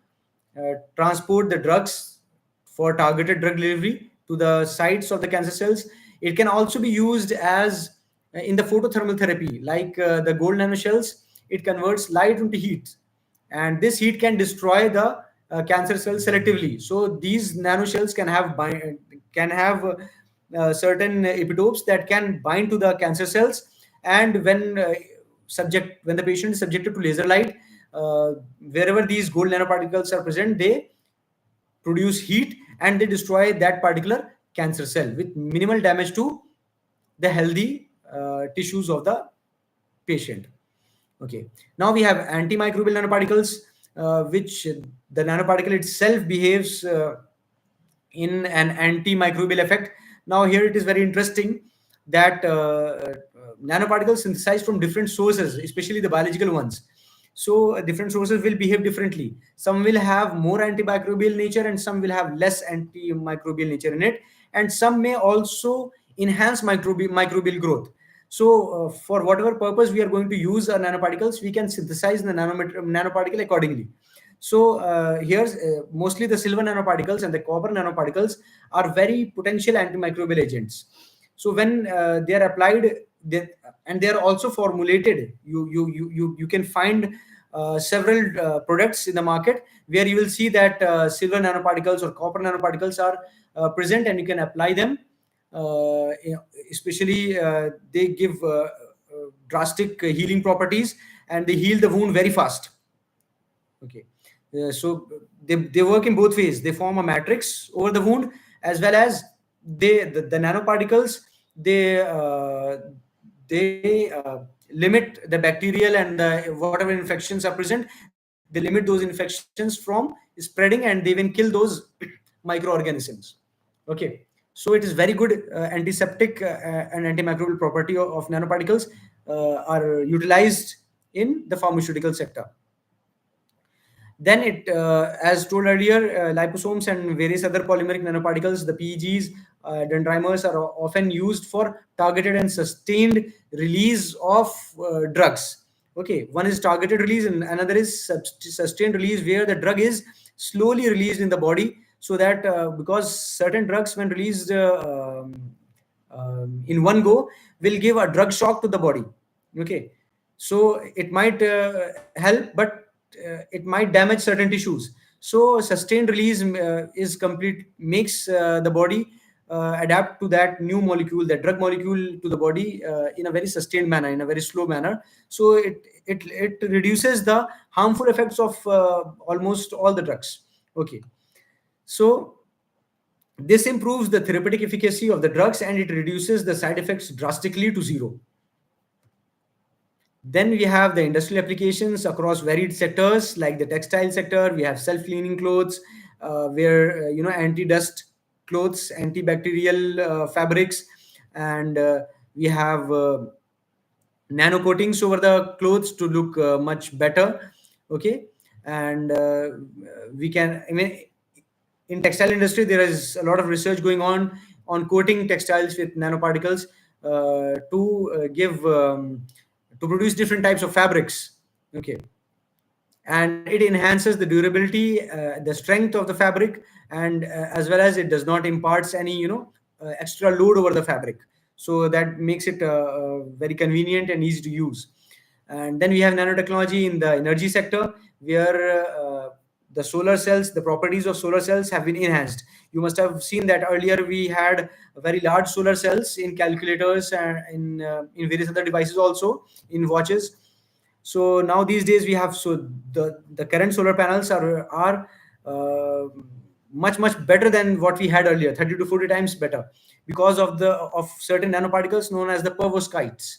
Speaker 2: transport the drugs for targeted drug delivery to the sites of the cancer cells. It can also be used as in the photothermal therapy, like the gold nanoshells. It converts light into heat, and this heat can destroy the cancer cells selectively. So these nanoshells can have certain epitopes that can bind to the cancer cells, and when the patient is subjected to laser light, wherever these gold nanoparticles are present, they produce heat and they destroy that particular cancer cell with minimal damage to the healthy tissues of the patient. Okay, now we have antimicrobial nanoparticles, which the nanoparticle itself behaves in an antimicrobial effect. Now here it is very interesting that nanoparticles synthesized from different sources, especially the biological ones. So different sources will behave differently. Some will have more antimicrobial nature and some will have less antimicrobial nature in it, and some may also enhance microbial growth. So for whatever purpose we are going to use our nanoparticles, we can synthesize the nanoparticle accordingly. So here's mostly the silver nanoparticles and the copper nanoparticles are very potential antimicrobial agents. So when they are applied, they, and they are also formulated, you can find several products in the market where you will see that silver nanoparticles or copper nanoparticles are present, and you can apply them. Especially they give drastic healing properties, and they heal the wound very fast. Okay, so they work in both ways. They form a matrix over the wound, as well as the nanoparticles, they uh, they limit the bacterial and the whatever infections are present. They limit those infections from spreading, and they even kill those microorganisms. Okay, so it is very good antiseptic and antimicrobial property of nanoparticles are utilized in the pharmaceutical sector. Then as told earlier, liposomes and various other polymeric nanoparticles, the PEGs, dendrimers, are often used for targeted and sustained release of drugs. Okay, one is targeted release and another is sustained release, where the drug is slowly released in the body, so that because certain drugs, when released in one go, will give a drug shock to the body. Okay, so it might help, but it might damage certain tissues. So sustained release is complete makes the body adapt to that new molecule, that drug molecule, to the body in a very sustained manner, in a very slow manner. So it reduces the harmful effects of almost all the drugs. Okay, so this improves the therapeutic efficacy of the drugs, and it reduces the side effects drastically to zero. Then we have the industrial applications across varied sectors, like the textile sector. We have self-cleaning clothes, where anti-dust clothes, antibacterial fabrics, and we have nano coatings over the clothes to look much better. Okay, and we can. I mean, in textile industry, there is a lot of research going on coating textiles with nanoparticles to give to produce different types of fabrics. Okay, and it enhances the durability, the strength of the fabric, and as well as it does not imparts any extra load over the fabric. So that makes it very convenient and easy to use. And then we have nanotechnology in the energy sector, where the solar cells, the properties of solar cells have been enhanced. You must have seen that earlier we had very large solar cells in calculators and in various other devices, also in watches. So now these days we have, so the current solar panels are much better than what we had earlier, 30 to 40 times better, because of certain nanoparticles known as the perovskites.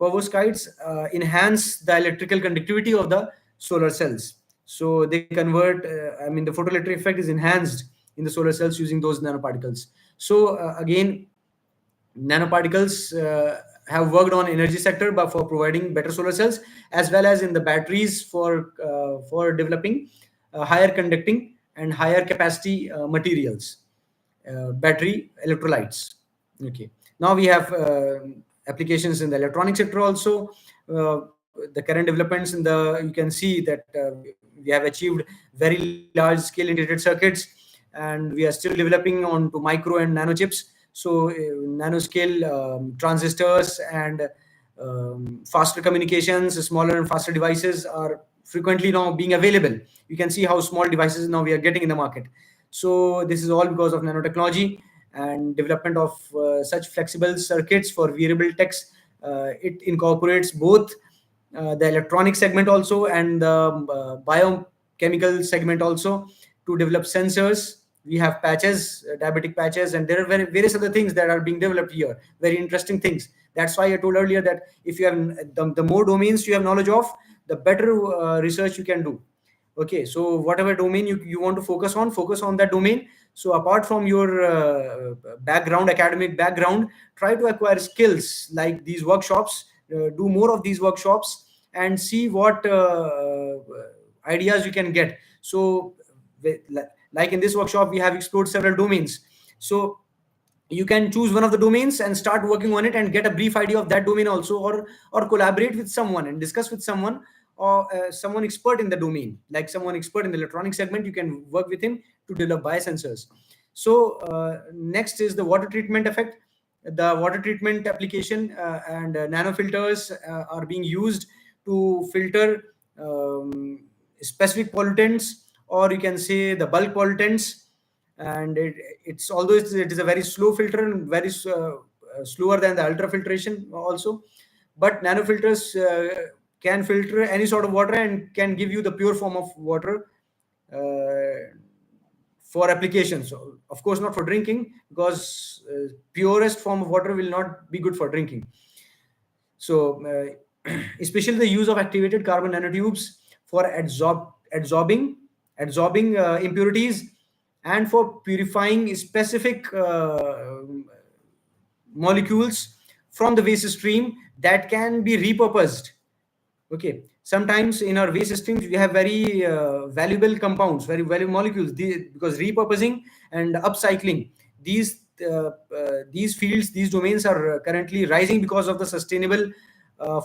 Speaker 2: Perovskites enhance the electrical conductivity of the solar cells. So they convert, I mean, the photoelectric effect is enhanced in the solar cells using those nanoparticles. So again, nanoparticles have worked on energy sector but for providing better solar cells, as well as in the batteries for developing higher conducting and higher capacity materials, battery electrolytes. Okay, now we have applications in the electronic sector also. The current developments in the, you can see that we have achieved very large scale integrated circuits, and we are still developing on to micro and nano chips. So nanoscale transistors and faster communications, smaller and faster devices are frequently now being available. You can see how small devices now we are getting in the market. So this is all because of nanotechnology and development of such flexible circuits for wearable techs. It incorporates both the electronic segment also and the biochemical segment also to develop sensors. We have patches, diabetic patches, and there are various other things that are being developed here. Very interesting things. That's why I told earlier that if you have the more domains you have knowledge of, the better research you can do. Okay, so whatever domain you want to focus on that domain. So apart from your background, academic background, try to acquire skills like these workshops. Do more of these workshops and see what ideas you can get. So like in this workshop we have explored several domains. So you can choose one of the domains and start working on it and get a brief idea of that domain also, or collaborate with someone and discuss with someone, or someone expert in the domain, like someone expert in the electronic segment. You can work with him to develop biosensors. So next is the water treatment effect. The water treatment application and nanofilters are being used to filter specific pollutants, or you can say the bulk pollutants. And it's although it is a very slow filter and very slower than the ultrafiltration also, but nanofilters can filter any sort of water and can give you the pure form of water for application. So of course not for drinking, because purest form of water will not be good for drinking. So especially the use of activated carbon nanotubes for absorbing impurities, and for purifying specific molecules from the waste stream that can be repurposed. Okay, sometimes in our waste streams we have very valuable compounds, very valuable molecules, because repurposing and upcycling, these fields, these domains are currently rising because of the sustainable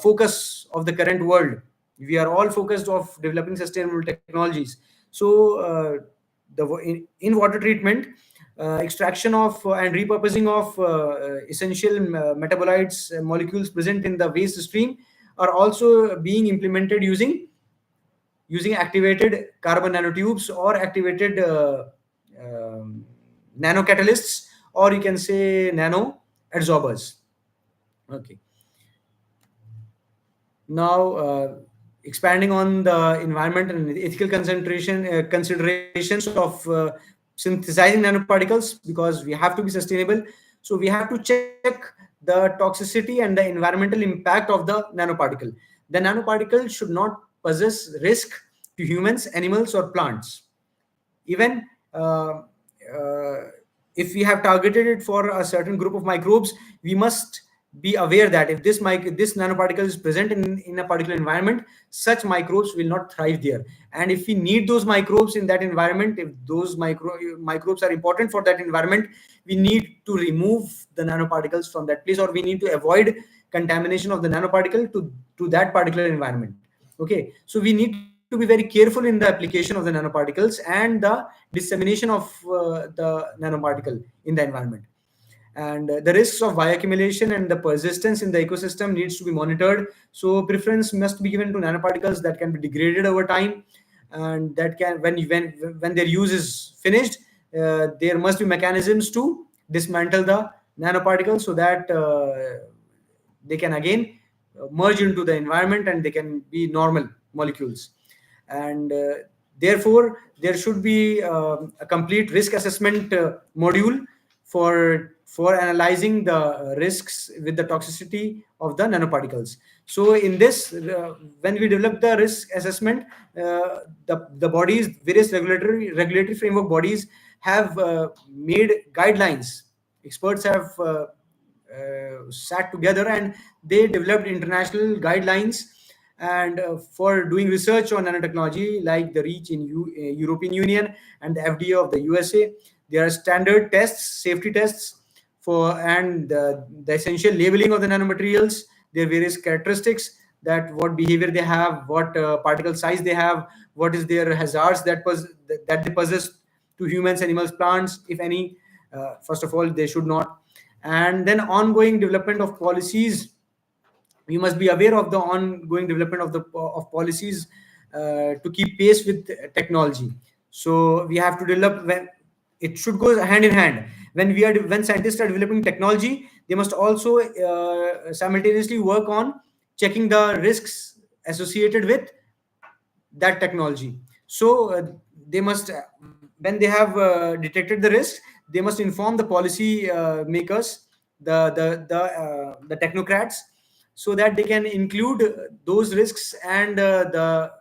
Speaker 2: focus of the current world. We are all focused of developing sustainable technologies. So in water treatment, extraction of and repurposing of essential metabolites, molecules present in the waste stream, are also being implemented using activated carbon nanotubes or activated nanocatalysts, or you can say nano adsorbers. Okay. Now, expanding on the environment and ethical considerations of synthesizing nanoparticles, because we have to be sustainable. So we have to check the toxicity and the environmental impact of the nanoparticle. The nanoparticle should not possess risk to humans, animals, or plants. Even if we have targeted it for a certain group of microbes, we must be aware that if this nanoparticle is present in a particular environment, such microbes will not thrive there. And if we need those microbes in that environment, if those microbes are important for that environment, we need to remove the nanoparticles from that place, or we need to avoid contamination of the nanoparticle to that particular environment. Okay, so we need to be very careful in the application of the nanoparticles and the dissemination of the nanoparticle in the environment. And the risks of bioaccumulation and the persistence in the ecosystem needs to be monitored. So preference must be given to nanoparticles that can be degraded over time, and that can, when their use is finished, there must be mechanisms to dismantle the nanoparticles, so that they can again merge into the environment and they can be normal molecules. And therefore there should be a complete risk assessment module for analyzing the risks with the toxicity of the nanoparticles. So in this, when we develop the risk assessment, the bodies, various regulatory framework bodies have made guidelines. Experts have sat together and they developed international guidelines, and for doing research on nanotechnology, like the REACH in European Union and the FDA of the USA. There are standard tests, safety tests for, and the essential labeling of the nanomaterials, their various characteristics, that what behavior they have, what particle size they have, what is their hazards that they possess to humans, animals, plants, if any. First of all, they should not. And then ongoing development of policies. We must be aware of the ongoing development of policies to keep pace with technology. So we have to develop, when it should go hand in hand. When scientists are developing technology, they must also simultaneously work on checking the risks associated with that technology. So they must, when they have detected the risk, they must inform the policy makers, the technocrats, so that they can include those risks and the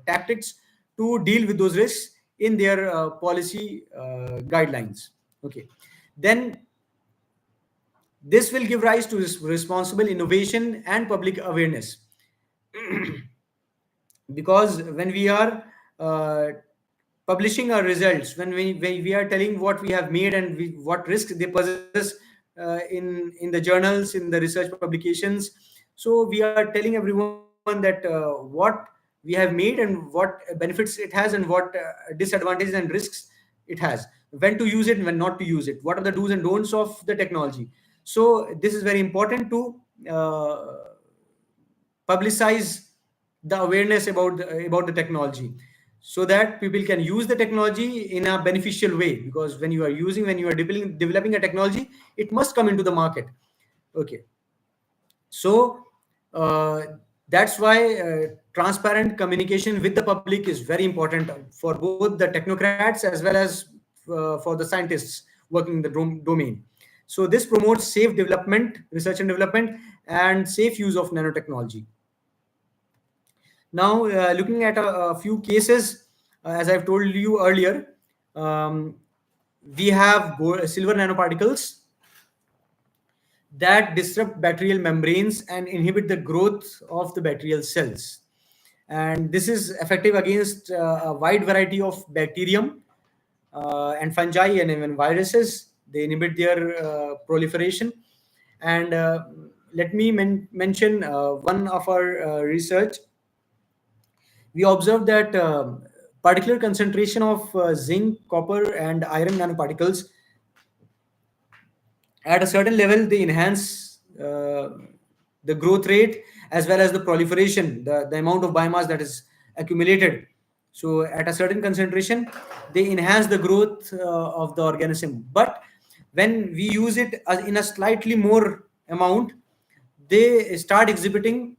Speaker 2: tactics to deal with those risks in their policy guidelines. Okay, then this will give rise to responsible innovation and public awareness. Because when we are uh, publishing our results, when we are telling what we have made and what risks they possess in the journals, in the research publications, so we are telling everyone that what we have made and what benefits it has and what disadvantages and risks it has, when to use it and when not to use it, what are the do's and don'ts of the technology. So this is very important to publicize the awareness about the technology, so that people can use the technology in a beneficial way. Because when you are developing a technology, it must come into the market. Okay, so uh, that's why transparent communication with the public is very important for both the technocrats as well as for the scientists working in the domain. So this promotes safe development, research and development, and safe use of nanotechnology. Now, looking at a few cases, as I've told you earlier, um, we have silver nanoparticles that disrupt bacterial membranes and inhibit the growth of the bacterial cells. And this is effective against a wide variety of bacterium and fungi and even viruses. They inhibit their proliferation. And let me mention one of our research. We observed that particular concentration of zinc, copper, and iron nanoparticles at a certain level, they enhance the growth rate as well as the proliferation, the amount of biomass that is accumulated. So at a certain concentration, they enhance the growth of the organism. But when we use it in a slightly more amount, they start exhibiting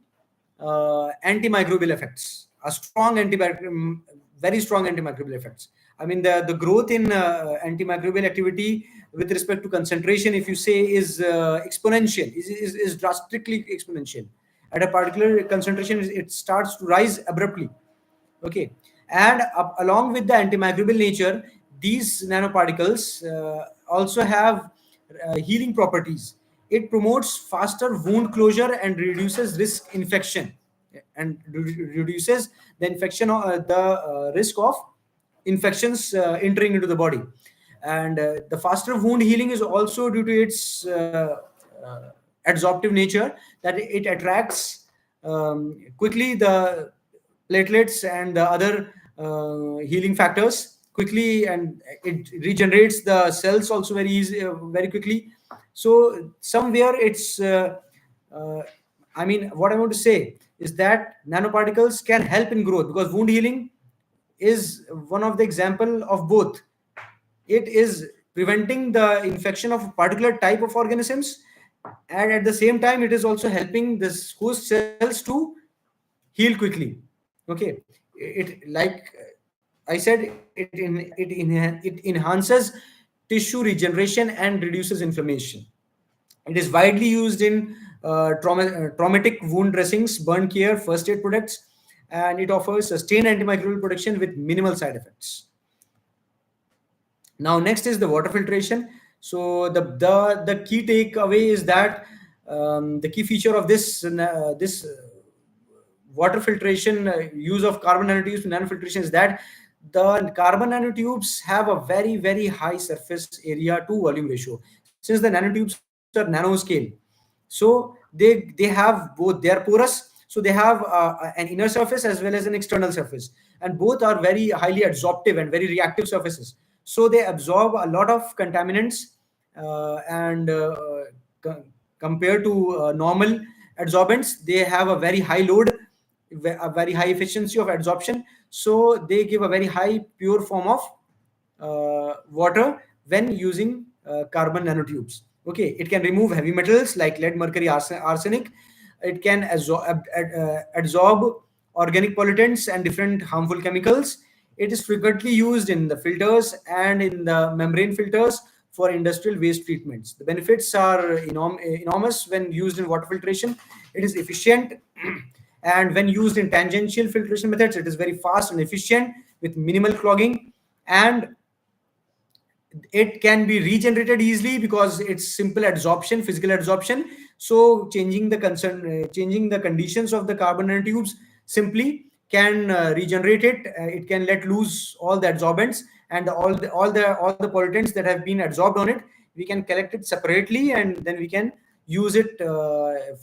Speaker 2: antimicrobial effects, a strong antibacterial, very strong antimicrobial effects. I mean, the growth in antimicrobial activity with respect to concentration, if you say, is exponential, is drastically exponential. At a particular concentration, it starts to rise abruptly. Okay, and along with the antimicrobial nature, these nanoparticles also have healing properties. It promotes faster wound closure and reduces risk infection, and reduces the infection, the risk of infections entering into the body. And the faster wound healing is also due to its adsorptive nature, that it attracts quickly the platelets and the other healing factors quickly, and it regenerates the cells also very easy, very quickly. So somewhere it's uh, I mean, what I want to say is that nanoparticles can help in growth, because wound healing is one of the example of both. It is preventing the infection of a particular type of organisms, and at the same time it is also helping this host cells to heal quickly. Okay, it, like I said, it enhances tissue regeneration and reduces inflammation. It is widely used in traumatic wound dressings, burn care, first aid products, and it offers sustained antimicrobial protection with minimal side effects. Now, next is the water filtration. So the key takeaway is that the key feature of this water filtration, use of carbon nanotubes to nanofiltration, is that the carbon nanotubes have a very high surface area to volume ratio. Since the nanotubes are nanoscale, so they have both, they are porous, so they have an inner surface as well as an external surface, and both are very highly adsorptive and very reactive surfaces. So they absorb a lot of contaminants, and compared to normal adsorbents, they have a very high load, a very high efficiency of adsorption. So they give a very high pure form of water when using carbon nanotubes. Okay, it can remove heavy metals like lead, mercury, arsenic. It can absorb organic pollutants and different harmful chemicals. It is frequently used in the filters and in the membrane filters for industrial waste treatments. The benefits are enormous when used in water filtration. It is efficient, and when used in tangential filtration methods, it is very fast and efficient with minimal clogging, and it can be regenerated easily because it's simple adsorption, physical adsorption. So changing the conditions of the carbon nanotubes simply can regenerate it. It can let loose all the adsorbents and all the pollutants that have been absorbed on it. We can collect it separately, and then we can use it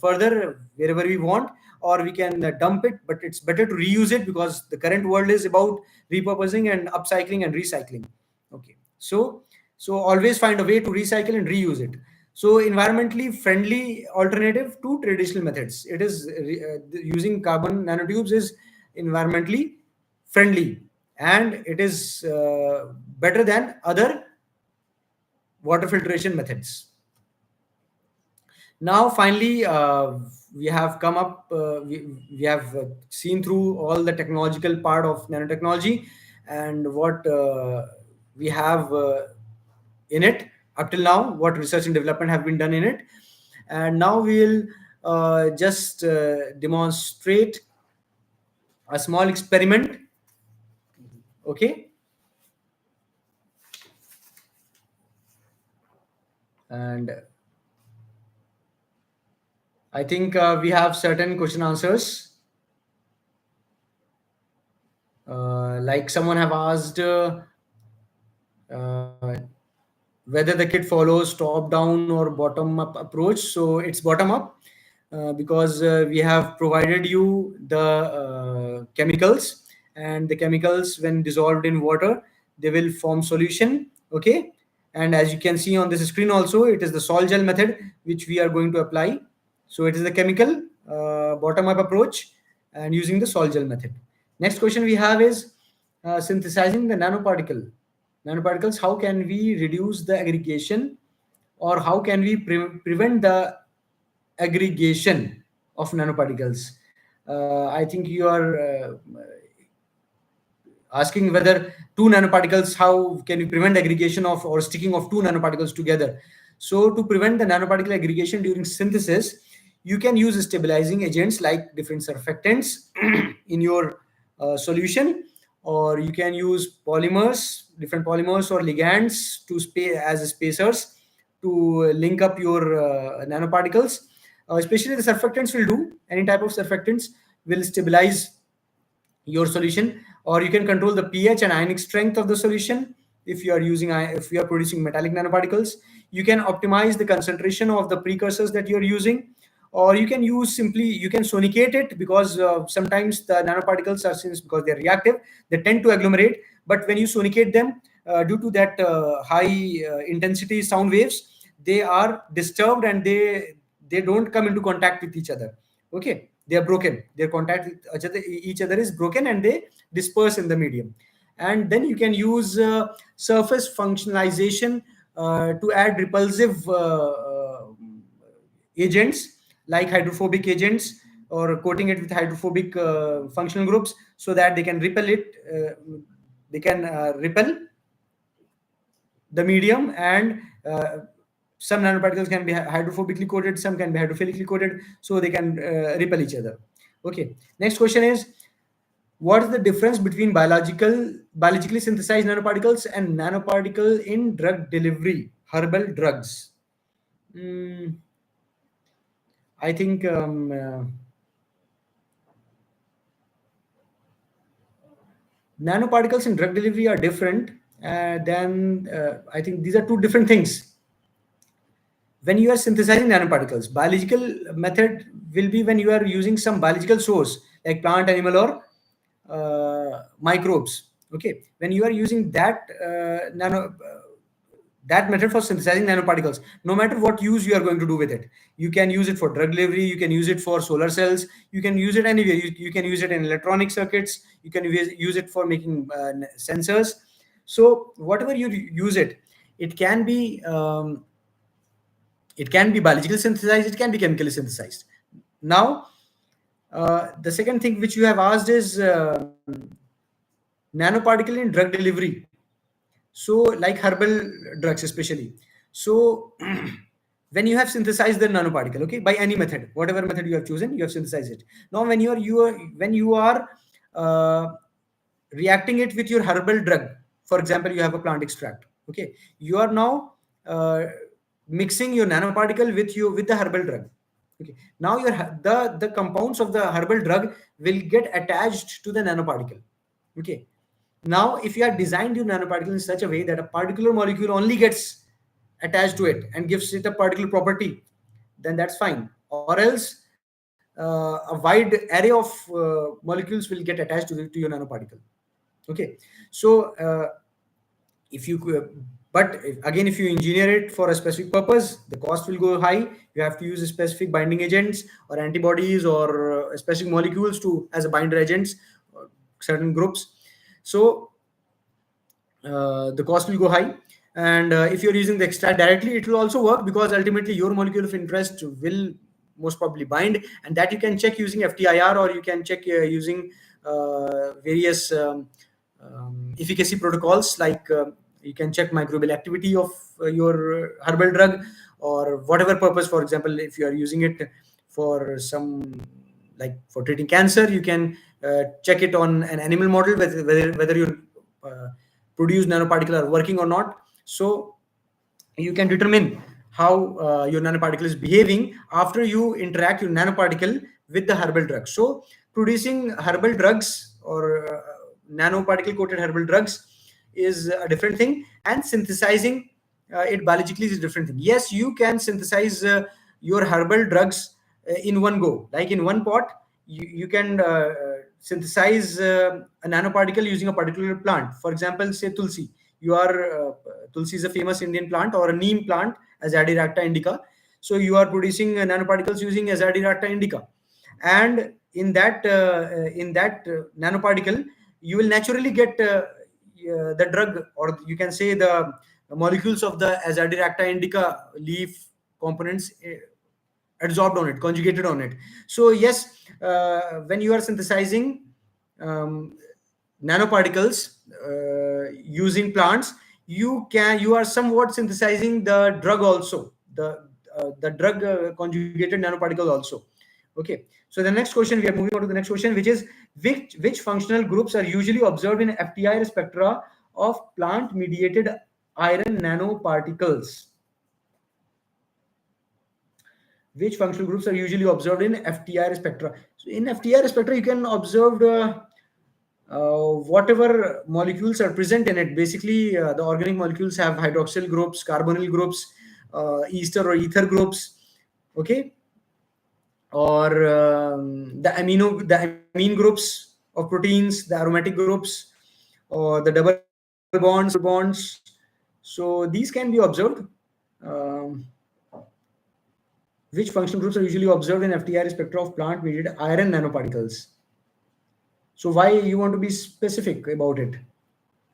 Speaker 2: further wherever we want, or we can dump it. But it's better to reuse it because the current world is about repurposing and upcycling and recycling. Okay, so always find a way to recycle and reuse it. So environmentally friendly alternative to traditional methods. It is using carbon nanotubes is environmentally friendly, and it is better than other water filtration methods. Now, finally, we have come up, we have seen through all the technological part of nanotechnology and what we have in it up till now, what research and development have been done in it. And now we'll just demonstrate a small experiment. Okay. And I think we have certain question answers. Like someone have asked uh, whether the kit follows top down or bottom up approach. So it's bottom up, because we have provided you the chemicals, and the chemicals, when dissolved in water, they will form solution. Okay, and as you can see on this screen also, it is the sol gel method which we are going to apply. So it is the chemical bottom up approach and using the sol gel method. Next question we have is synthesizing the nanoparticles. How can we reduce the aggregation, or how can we prevent the aggregation of nanoparticles? I think you are asking whether two nanoparticles, how can we prevent aggregation of or sticking of two nanoparticles together. So to prevent the nanoparticle aggregation during synthesis, you can use stabilizing agents like different surfactants in your solution, or you can use different polymers or ligands to as spacers to link up your nanoparticles. Especially the surfactants will do. Any type of surfactants will stabilize your solution, or you can control the pH and ionic strength of the solution. If you are producing metallic nanoparticles, you can optimize the concentration of the precursors that you're using, or you can sonicate it, because sometimes the nanoparticles are, since because they're reactive, they tend to agglomerate. But when you sonicate them, due to that high intensity sound waves, they are disturbed, and they don't come into contact with each other. Okay, they are broken, their contact with each other is broken, and they disperse in the medium. And then you can use surface functionalization to add repulsive agents like hydrophobic agents, or coating it with hydrophobic functional groups, so that they can repel the medium, and some nanoparticles can be hydrophobically coated, some can be hydrophilically coated, so they can repel each other. Okay, next question is, what is the difference between biologically synthesized nanoparticles and nanoparticle in drug delivery, herbal drugs? Mm, I think nanoparticles in drug delivery are different. Then I think these are two different things. When you are synthesizing nanoparticles, biological method will be when you are using some biological source like plant, animal, or microbes. Okay, when you are using that method for synthesizing nanoparticles, no matter what use you are going to do with it, you can use it for drug delivery, you can use it for solar cells, you can use it anywhere. You can use it in electronic circuits, you can use it for making sensors. So whatever you use it, it can be biologically synthesized, it can be chemically synthesized. Now, the second thing which you have asked is nanoparticle in drug delivery. So, like herbal drugs, especially. So, when you have synthesized the nanoparticle, okay, by any method, whatever method you have chosen, you have synthesized it. Now, when you are uh, reacting it with your herbal drug, for example, you have a plant extract. Okay, you are now mixing your nanoparticle with the herbal drug. Okay, now the compounds of the herbal drug will get attached to the nanoparticle. Okay, now if you have designed your nanoparticle in such a way that a particular molecule only gets attached to it and gives it a particular property, then that's fine. Or else a wide array of molecules will get attached to your nanoparticle. Okay, so if you but again, if you engineer it for a specific purpose, the cost will go high. You have to use specific binding agents or antibodies or specific molecules to as a binder agents, certain groups. So the cost will go high. And if you're using the extract directly, it will also work, because ultimately your molecule of interest will most probably bind, and that you can check using FTIR, or you can check using various efficacy protocols, like you can check microbial activity of your herbal drug, or whatever purpose. For example, if you are using it for some, like for treating cancer, you can check it on an animal model, whether your produced nanoparticle are working or not. So you can determine how your nanoparticle is behaving after you interact your nanoparticle with the herbal drug. So producing herbal drugs, or nanoparticle coated herbal drugs, is a different thing, and synthesizing it biologically is a different thing. Yes, you can synthesize your herbal drugs in one go, like in one pot. You can synthesize a nanoparticle using a particular plant. For example, say tulsi. Tulsi is a famous Indian plant, or a neem plant, Azadirachta indica. So you are producing nanoparticles using Azadirachta indica, and in that nanoparticle, you will naturally get the drug, or you can say the molecules of the Azadirachta indica leaf components adsorbed on it, conjugated on it. So yes, when you are synthesizing um, nanoparticles using plants, you are somewhat synthesizing the drug also, the drug conjugated nanoparticle also. Okay, so the next question, we are moving on to the next question, which is, which functional groups are usually observed in FTIR spectra of plant mediated iron nanoparticles? Which functional groups are usually observed in FTIR spectra? So in FTIR spectra, you can observe whatever molecules are present in it. Basically, the organic molecules have hydroxyl groups, carbonyl groups, ester or ether groups. Okay, or the amine groups of proteins, the aromatic groups, or the double bonds, triple bonds. So these can be observed. Um, which functional groups are usually observed in FTIR spectra of plant mediated iron nanoparticles? So why you want to be specific about it?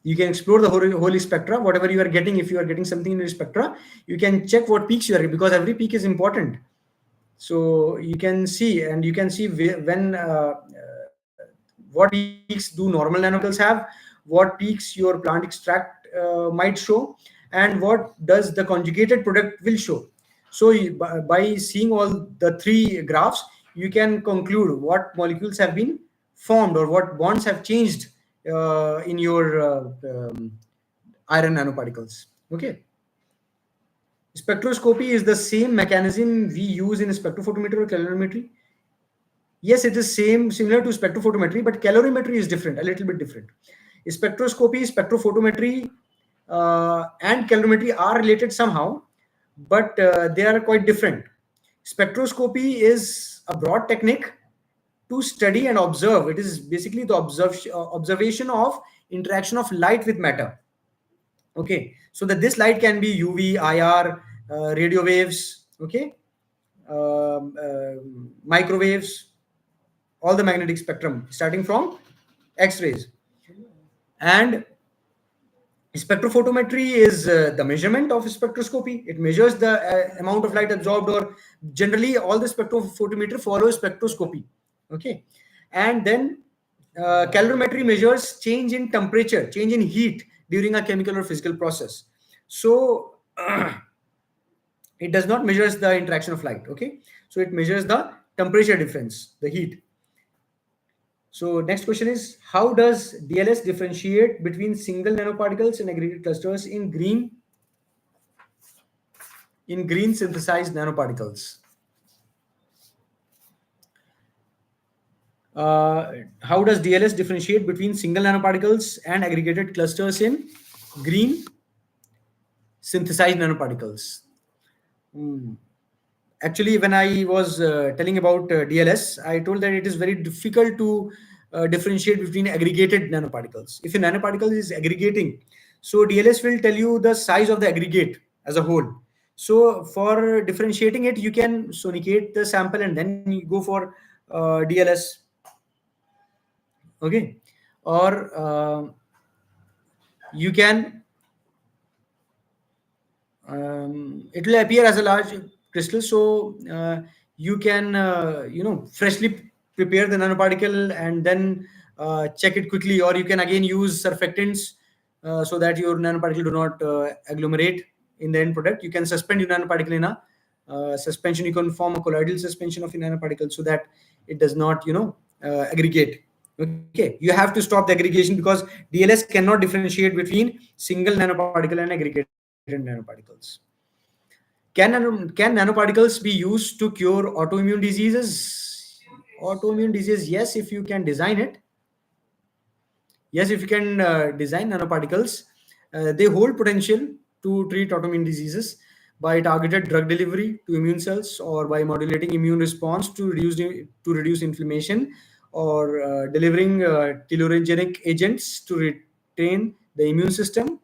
Speaker 2: You can explore the whole spectra, whatever you are getting. If you are getting something in your spectra, you can check what peaks you are, because every peak is important. So you can see, and you can see when what peaks do normal nanoparticles have, what peaks your plant extract might show, and what does the conjugated product will show. So by seeing all the three graphs, you can conclude what molecules have been formed or what bonds have changed in your iron nanoparticles. Okay. Spectroscopy is the same mechanism we use in spectrophotometry or calorimetry. Yes, it is similar to spectrophotometry, but calorimetry is different, a little bit different. Spectroscopy, spectrophotometry, and calorimetry are related somehow, but they are quite different. Spectroscopy is a broad technique to study and observe. It is basically the observation of interaction of light with matter. Okay, so that this light can be UV, IR, radio waves, okay, microwaves, all the magnetic spectrum starting from X-rays. And spectrophotometry is the measurement of spectroscopy. It measures the amount of light absorbed, or generally all the spectrophotometer follows spectroscopy. Okay, and then calorimetry measures change in temperature, change in heat during a chemical or physical process. So it does not measures the interaction of light. Okay, so it measures the temperature difference, the heat. So next question is, how does DLS differentiate between single nanoparticles and aggregate clusters in green synthesized nanoparticles? How does DLS differentiate between single nanoparticles and aggregated clusters in green synthesized nanoparticles? Actually, when I was telling about DLS, I told that it is very difficult to differentiate between aggregated nanoparticles. If a nanoparticle is aggregating, so DLS will tell you the size of the aggregate as a whole. So for differentiating it, you can sonicate the sample and then you go for DLS. Okay, or you can it will appear as a large crystal, so you can freshly prepare the nanoparticle and then check it quickly, or you can again use surfactants so that your nanoparticle do not agglomerate in the end product. You can suspend your nanoparticle in a suspension. You can form a colloidal suspension of your nanoparticle so that it does not aggregate. Okay, you have to stop the aggregation because DLS cannot differentiate between single nanoparticle and aggregated nanoparticles. Can nanoparticles be used to cure autoimmune diseases? Autoimmune disease, yes, if you can design it. Yes, if you can design nanoparticles, they hold potential to treat autoimmune diseases by targeted drug delivery to immune cells, or by modulating immune response to reduce inflammation, or delivering telerogenic agents to retain the immune system.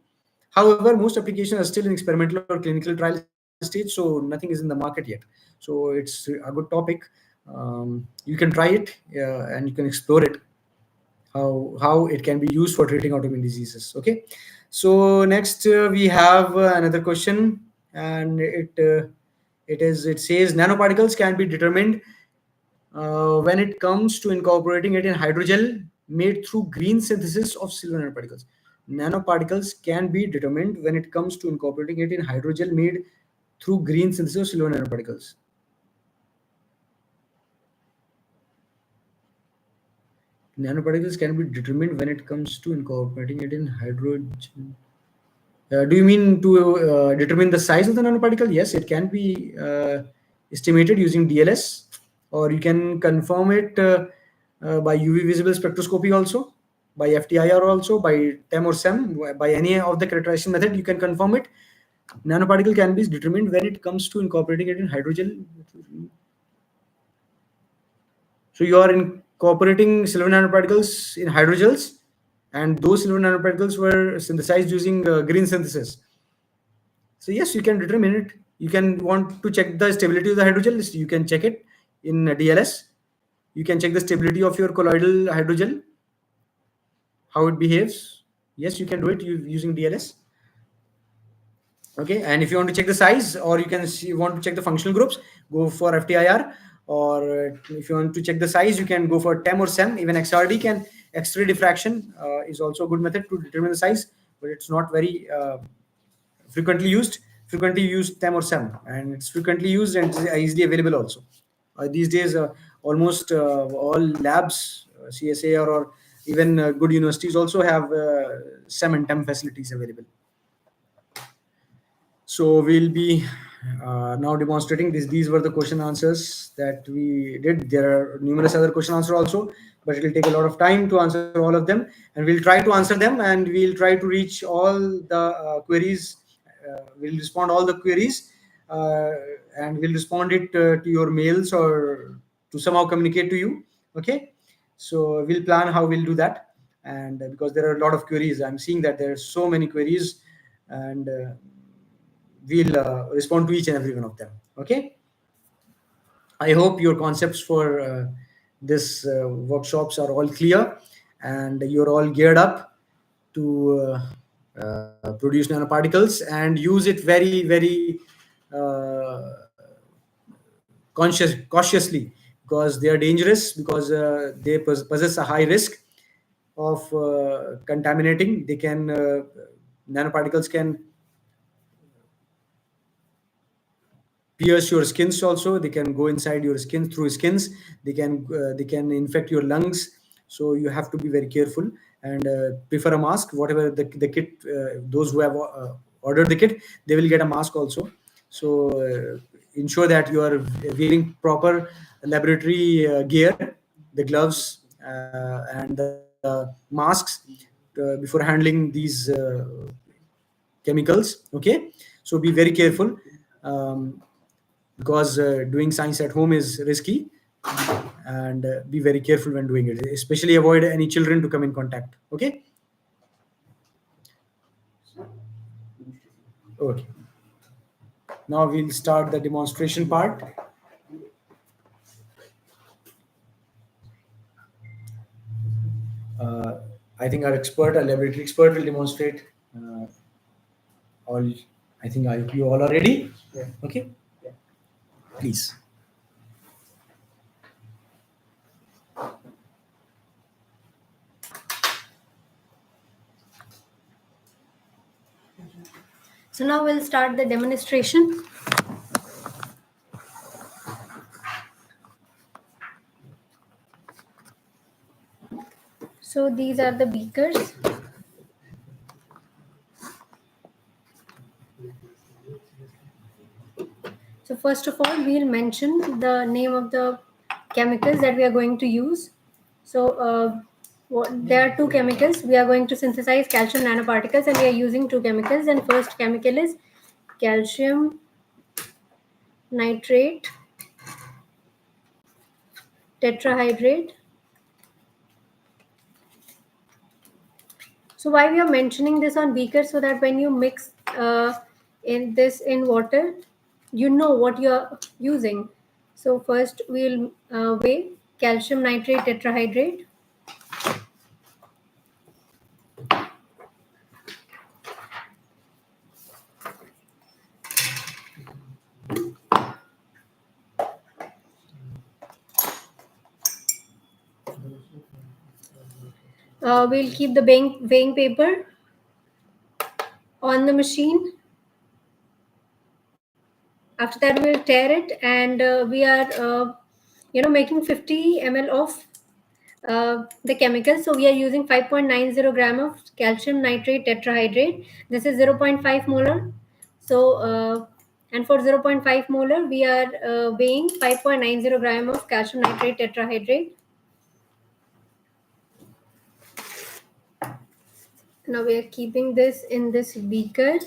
Speaker 2: However, most applications are still in experimental or clinical trial stage, so nothing is in the market yet. So it's a good topic. You can try it and you can explore it, how it can be used for treating autoimmune diseases. Okay, so next we have another question, and it says nanoparticles can be determined when it comes to incorporating it in hydrogel made through green synthesis of silver nanoparticles. Nanoparticles can be determined when it comes to incorporating it in hydrogel made through green synthesis of silver nanoparticles. Nanoparticles can be determined when it comes to incorporating it in hydrogen. Do you mean to determine the size of the nanoparticle? Yes, it can be estimated using DLS, or you can confirm it by UV visible spectroscopy also, by FTIR also, by TEM or SEM, by any of the characterization method, you can confirm it. Nanoparticle can be determined when it comes to incorporating it in hydrogel. So you are incorporating silver nanoparticles in hydrogels, and those silver nanoparticles were synthesized using green synthesis. So yes, you can determine it. You can want to check the stability of the hydrogel. You can check it in DLS. You can check the stability of your colloidal hydrogel, how it behaves. Yes, you can do it using DLS. Okay, and if you want to check the size, or you want to check the functional groups, go for FTIR. Or if you want to check the size, you can go for TEM or SEM. Even XRD X-ray diffraction is also a good method to determine the size, but it's not very frequently used TEM or SEM, and it's frequently used and it's easily available also. These days, almost all labs, CSA or even good universities also have SEM and TEM facilities available. So we'll be now demonstrating this. These were the question answers that we did. There are numerous other question answers also, but it will take a lot of time to answer all of them. And we'll try to answer them, and we'll try to reach all the queries. We'll respond all the queries, uh, and we'll respond it to your mails or to somehow communicate to you. Okay. So we'll plan how we'll do that. And because there are a lot of queries, I'm seeing that there are so many queries, and we'll respond to each and every one of them. Okay. I hope your concepts for this workshops are all clear, and you're all geared up to produce nanoparticles and use it very, very uh, cautiously, because they are dangerous, because they possess a high risk of contaminating. They can nanoparticles can pierce your skins also. They can go inside your skin through skins. They can infect your lungs. So you have to be very careful, and prefer a mask. Whatever the kit, those who have ordered the kit, they will get a mask also. So ensure that you are wearing proper laboratory gear, the gloves and the masks before handling these chemicals. Okay. So be very careful, because doing science at home is risky, and be very careful when doing it, especially avoid any children to come in contact. Okay. Okay. Now we'll start the demonstration part. uh, I think our laboratory expert will demonstrate all. I think you all are ready. Yeah. Okay. Yeah. Please.
Speaker 1: So now we'll start the demonstration. So these are the beakers. So first of all, we'll mention the name of the chemicals that we are going to use. So there are two chemicals. We are going to synthesize calcium nanoparticles, and we are using two chemicals. And first chemical is calcium nitrate tetrahydrate. So why we are mentioning this on beaker, so that when you mix in water, you know what you are using. So first we'll weigh calcium nitrate tetrahydrate. We'll keep the weighing paper on the machine. After that, we'll tear it, and we are, making 50 ml of the chemical. So we are using 5.90 gram of calcium nitrate tetrahydrate. This is 0.5 molar. So, and for 0.5 molar, we are weighing 5.90 gram of calcium nitrate tetrahydrate. Now we are keeping this in this beaker.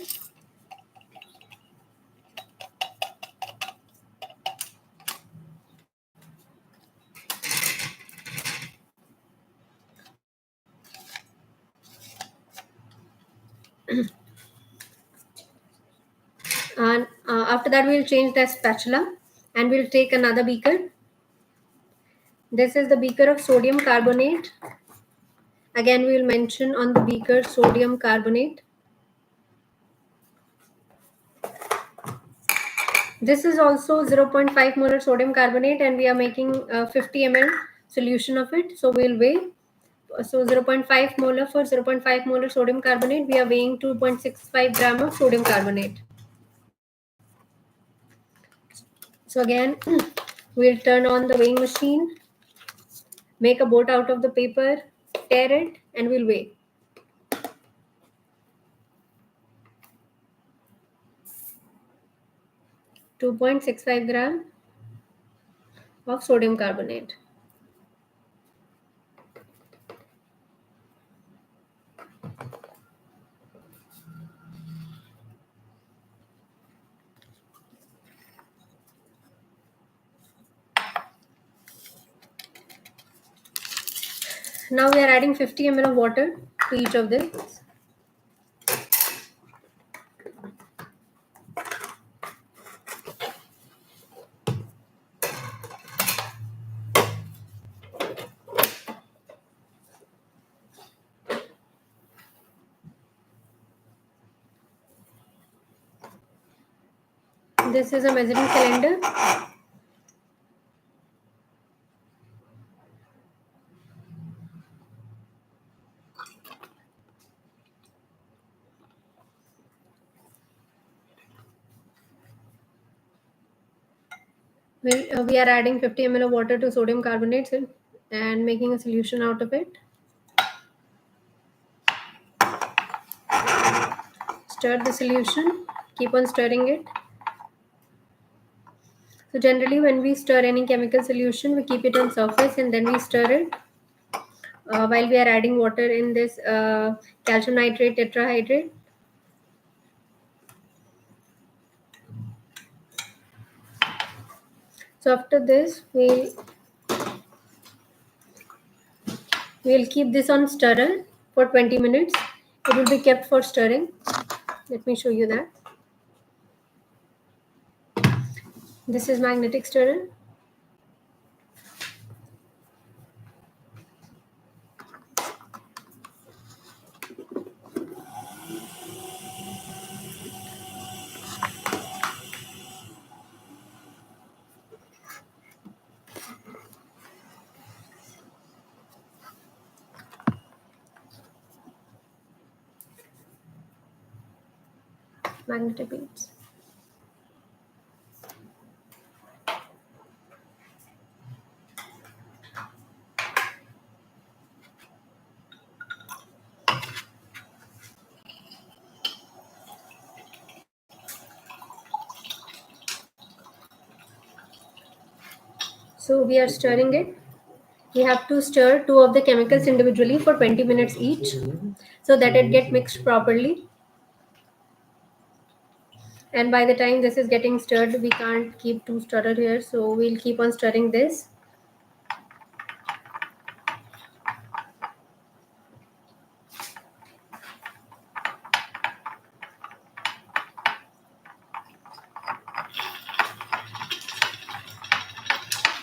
Speaker 1: And after that, we'll change the spatula, and we'll take another beaker. This is the beaker of sodium carbonate. Again, we will mention on the beaker sodium carbonate. This is also 0.5 molar sodium carbonate, and we are making 50 ml solution of it. So we'll weigh So 0.5 molar for 0.5 molar sodium carbonate, we are weighing 2.65 gram of sodium carbonate. So again, we'll turn on the weighing machine, make a boat out of the paper, tear it, and we'll weigh. 2.65 gram of sodium carbonate. Now we are adding 50 ml of water to each of this. This is a measuring cylinder. We are adding 50 ml of water to sodium carbonate and making a solution out of it. Stir the solution, keep on stirring it. So generally when we stir any chemical solution, we keep it on surface and then we stir it. While we are adding water in this calcium nitrate tetrahydrate. So after this, we'll keep this on stirrer for 20 minutes. It will be kept for stirring. Let me show you that. This is magnetic stirrer. Magnetic beads. So we are stirring it. We have to stir two of the chemicals individually for 20 minutes each so that it get mixed properly. And by the time this is getting stirred, we can't keep two stirrer here, so we'll keep on stirring this.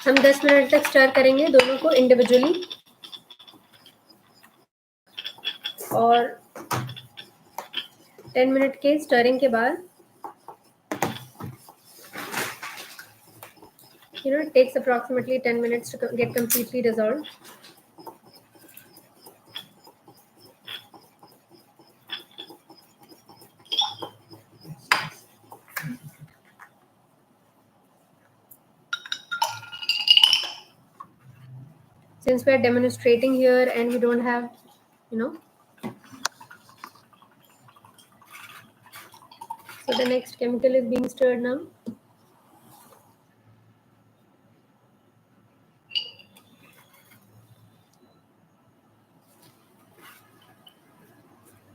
Speaker 1: हम 10 minute तक stir करेंगे दोनों को individually और 10 minute के stirring के बाद it takes approximately 10 minutes to get completely dissolved. Since we are demonstrating here and we don't have, so the next chemical is being stirred now.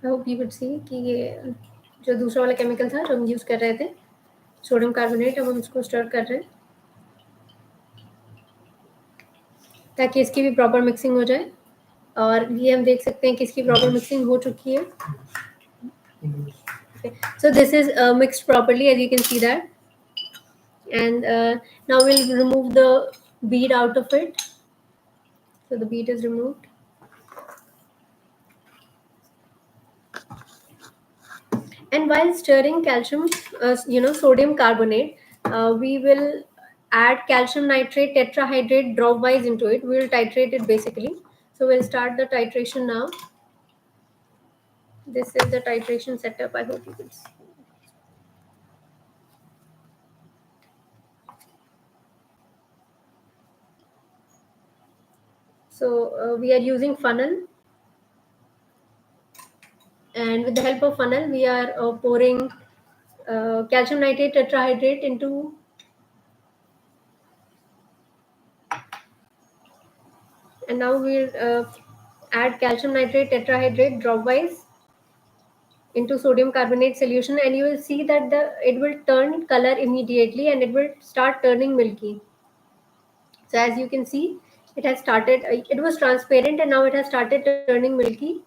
Speaker 1: I hope you would see कि ये जो दूसरा वाला chemical था जो हम use कर रहे थे सोडियम कार्बोनेट, अब हम इसको स्टर कर रहे हैं ताकि इसकी भी प्रॉपर मिक्सिंग हो जाए. और ये हम देख सकते हैं कि इसकी प्रॉपर मिक्सिंग हो चुकी है. Okay. So this is mixed properly, as you can see that. And now we'll remove the bead out of it. So the bead is removed. And while stirring calcium, sodium carbonate, we will add calcium nitrate tetrahydrate drop wise into it. We will titrate it basically. So we'll start the titration now. This is the titration setup. I hope you can see. So we are using funnel, and with the help of funnel, we are pouring calcium nitrate tetrahydrate into. And now we'll add calcium nitrate tetrahydrate dropwise into sodium carbonate solution, and you will see that it will turn color immediately and it will start turning milky. So as you can see, it has started, it was transparent and now it has started turning milky.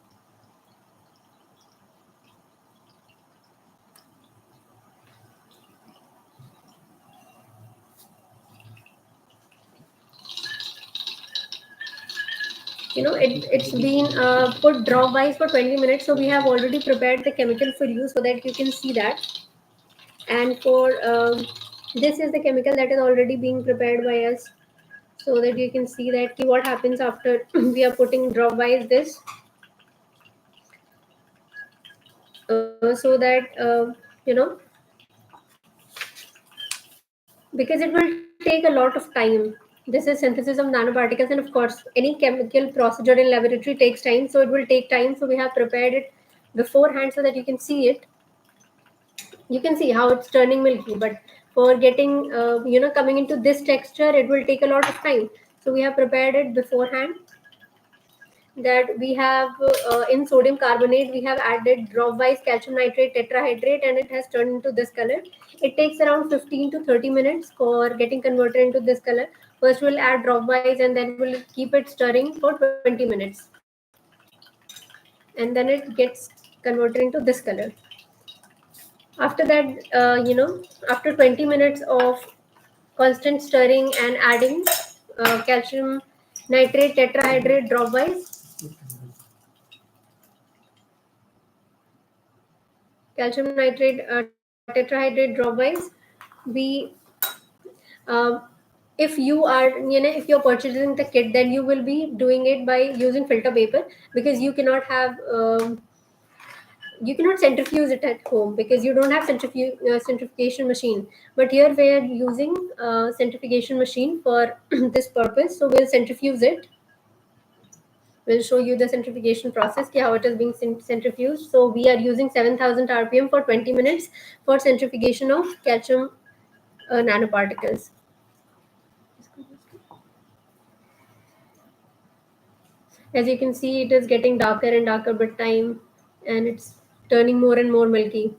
Speaker 1: It's been put dropwise for 20 minutes, so we have already prepared the chemical for you so that you can see that. And for this is the chemical that is already being prepared by us, so that you can see that what happens after we are putting dropwise this, so that because it will take a lot of time. This is synthesis of nanoparticles, and of course any chemical procedure in laboratory takes time, so it will take time. So we have prepared it beforehand so that you can see it. You can see how it's turning milky, but for getting coming into this texture, it will take a lot of time. So we have prepared it beforehand. That we have in sodium carbonate, we have added dropwise calcium nitrate tetrahydrate, and it has turned into this color. It takes around 15 to 30 minutes for getting converted into this color. First we'll add dropwise, and then we'll keep it stirring for 20 minutes, and then it gets converted into this color. After that, after 20 minutes of constant stirring and adding calcium nitrate tetrahydrate dropwise, calcium nitrate tetrahydrate dropwise, we if you are if you're purchasing the kit, then you will be doing it by using filter paper, because you cannot have you cannot centrifuge it at home because you don't have centrifugation machine. But here we are using centrifugation machine for this purpose, so we'll centrifuge it. We'll show you the centrifugation process, how it is being centrifuged. So we are using 7000 rpm for 20 minutes for centrifugation of calcium nanoparticles. As you can see, it is getting darker and darker with time, and it's turning more and more milky.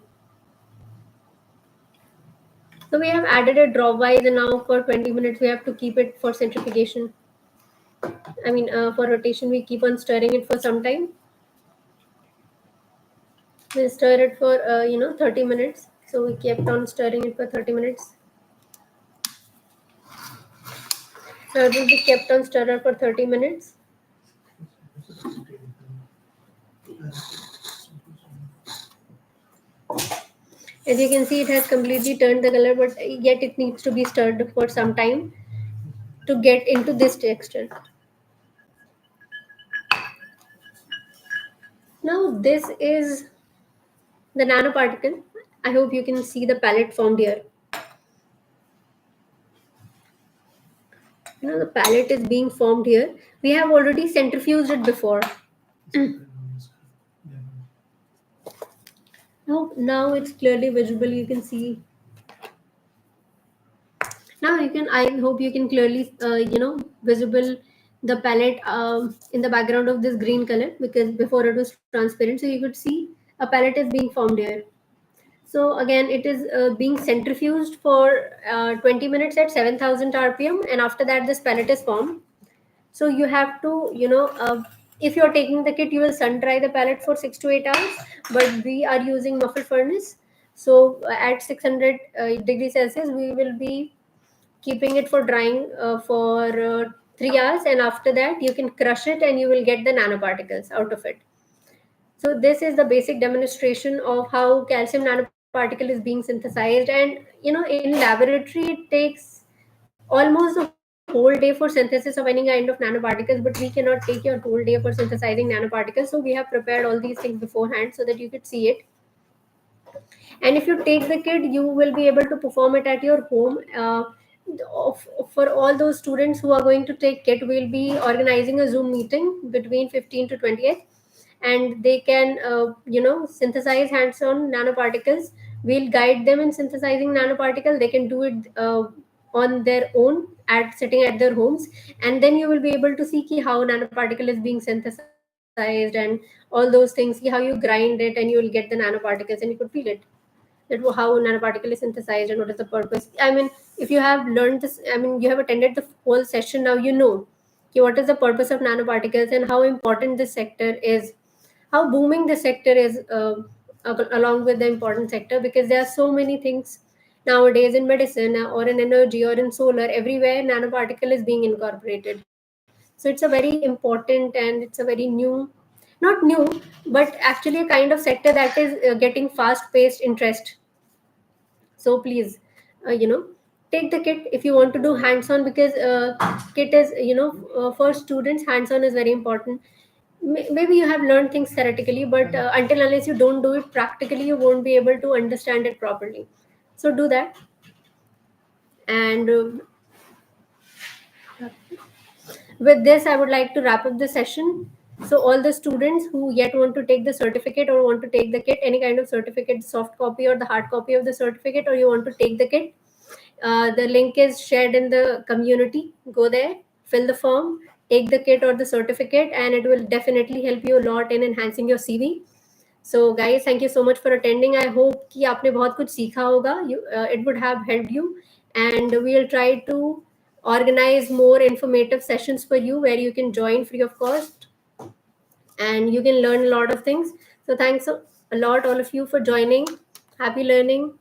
Speaker 1: So we have added it dropwise, and now for 20 minutes we have to keep it for centrifugation. For rotation, we keep on stirring it for some time. We'll stir it for 30 minutes. So we kept on stirring it for 30 minutes. So it will be kept on stirrer for 30 minutes. As you can see, it has completely turned the color, but yet it needs to be stirred for some time to get into this texture. Now this is the nanoparticle. I hope you can see the palette formed here. The palette is being formed here. We have already centrifuged it before. Now it's clearly visible. You can see. Now you can. I hope you can clearly, visible the palette in the background of this green color, because before it was transparent. So you could see a palette is being formed here. So again, it is being centrifuged for 20 minutes at 7000 rpm, and after that, this pellet is formed. So you have to, if you're taking the kit, you will sun dry the pellet for 6 to 8 hours. But we are using muffle furnace, so at 600 degrees Celsius, we will be keeping it for drying for 3 hours, and after that, you can crush it, and you will get the nanoparticles out of it. So this is the basic demonstration of how calcium nanoparticle is being synthesized. And in laboratory, it takes almost the whole day. whole day for synthesis of any kind of nanoparticles, but we cannot take your whole day for synthesizing nanoparticles. So we have prepared all these things beforehand so that you could see it. And if you take the kit, you will be able to perform it at your home. For all those students who are going to take kit, we'll be organizing a Zoom meeting between 15 to 20th, and they can synthesize hands-on nanoparticles. We'll guide them in synthesizing nanoparticle. They can do it on their own at sitting at their homes, and then you will be able to see how nanoparticle is being synthesized and all those things. See how you grind it and you will get the nanoparticles, and you could feel it, that how nanoparticle is synthesized and what is the purpose. I mean, if you have learned this, I mean, you have attended the whole session, now you know what is the purpose of nanoparticles and how important this sector is, how booming this sector is, along with the important sector, because there are so many things nowadays in medicine, or in energy or in solar, everywhere nanoparticle is being incorporated. So it's a very important and it's a very new, not new, but actually a kind of sector that is getting fast paced interest. So please, take the kit if you want to do hands on, because kit is, for students, hands on is very important. Maybe you have learned things theoretically, but until unless you don't do it practically, you won't be able to understand it properly. So do that. And with this, I would like to wrap up the session. So, all the students who yet want to take the certificate or want to take the kit, any kind of certificate, soft copy or the hard copy of the certificate, or you want to take the kit, the link is shared in the community. Go there, fill the form, take the kit or the certificate, and it will definitely help you a lot in enhancing your CV. So, guys, thank you so much for attending. I hope कि आपने बहुत कुछ सीखा होगा. It would have helped you, and we'll try to organize more informative sessions for you where you can join free of cost and you can learn a lot of things. So, thanks a lot, all of you, for joining. Happy learning.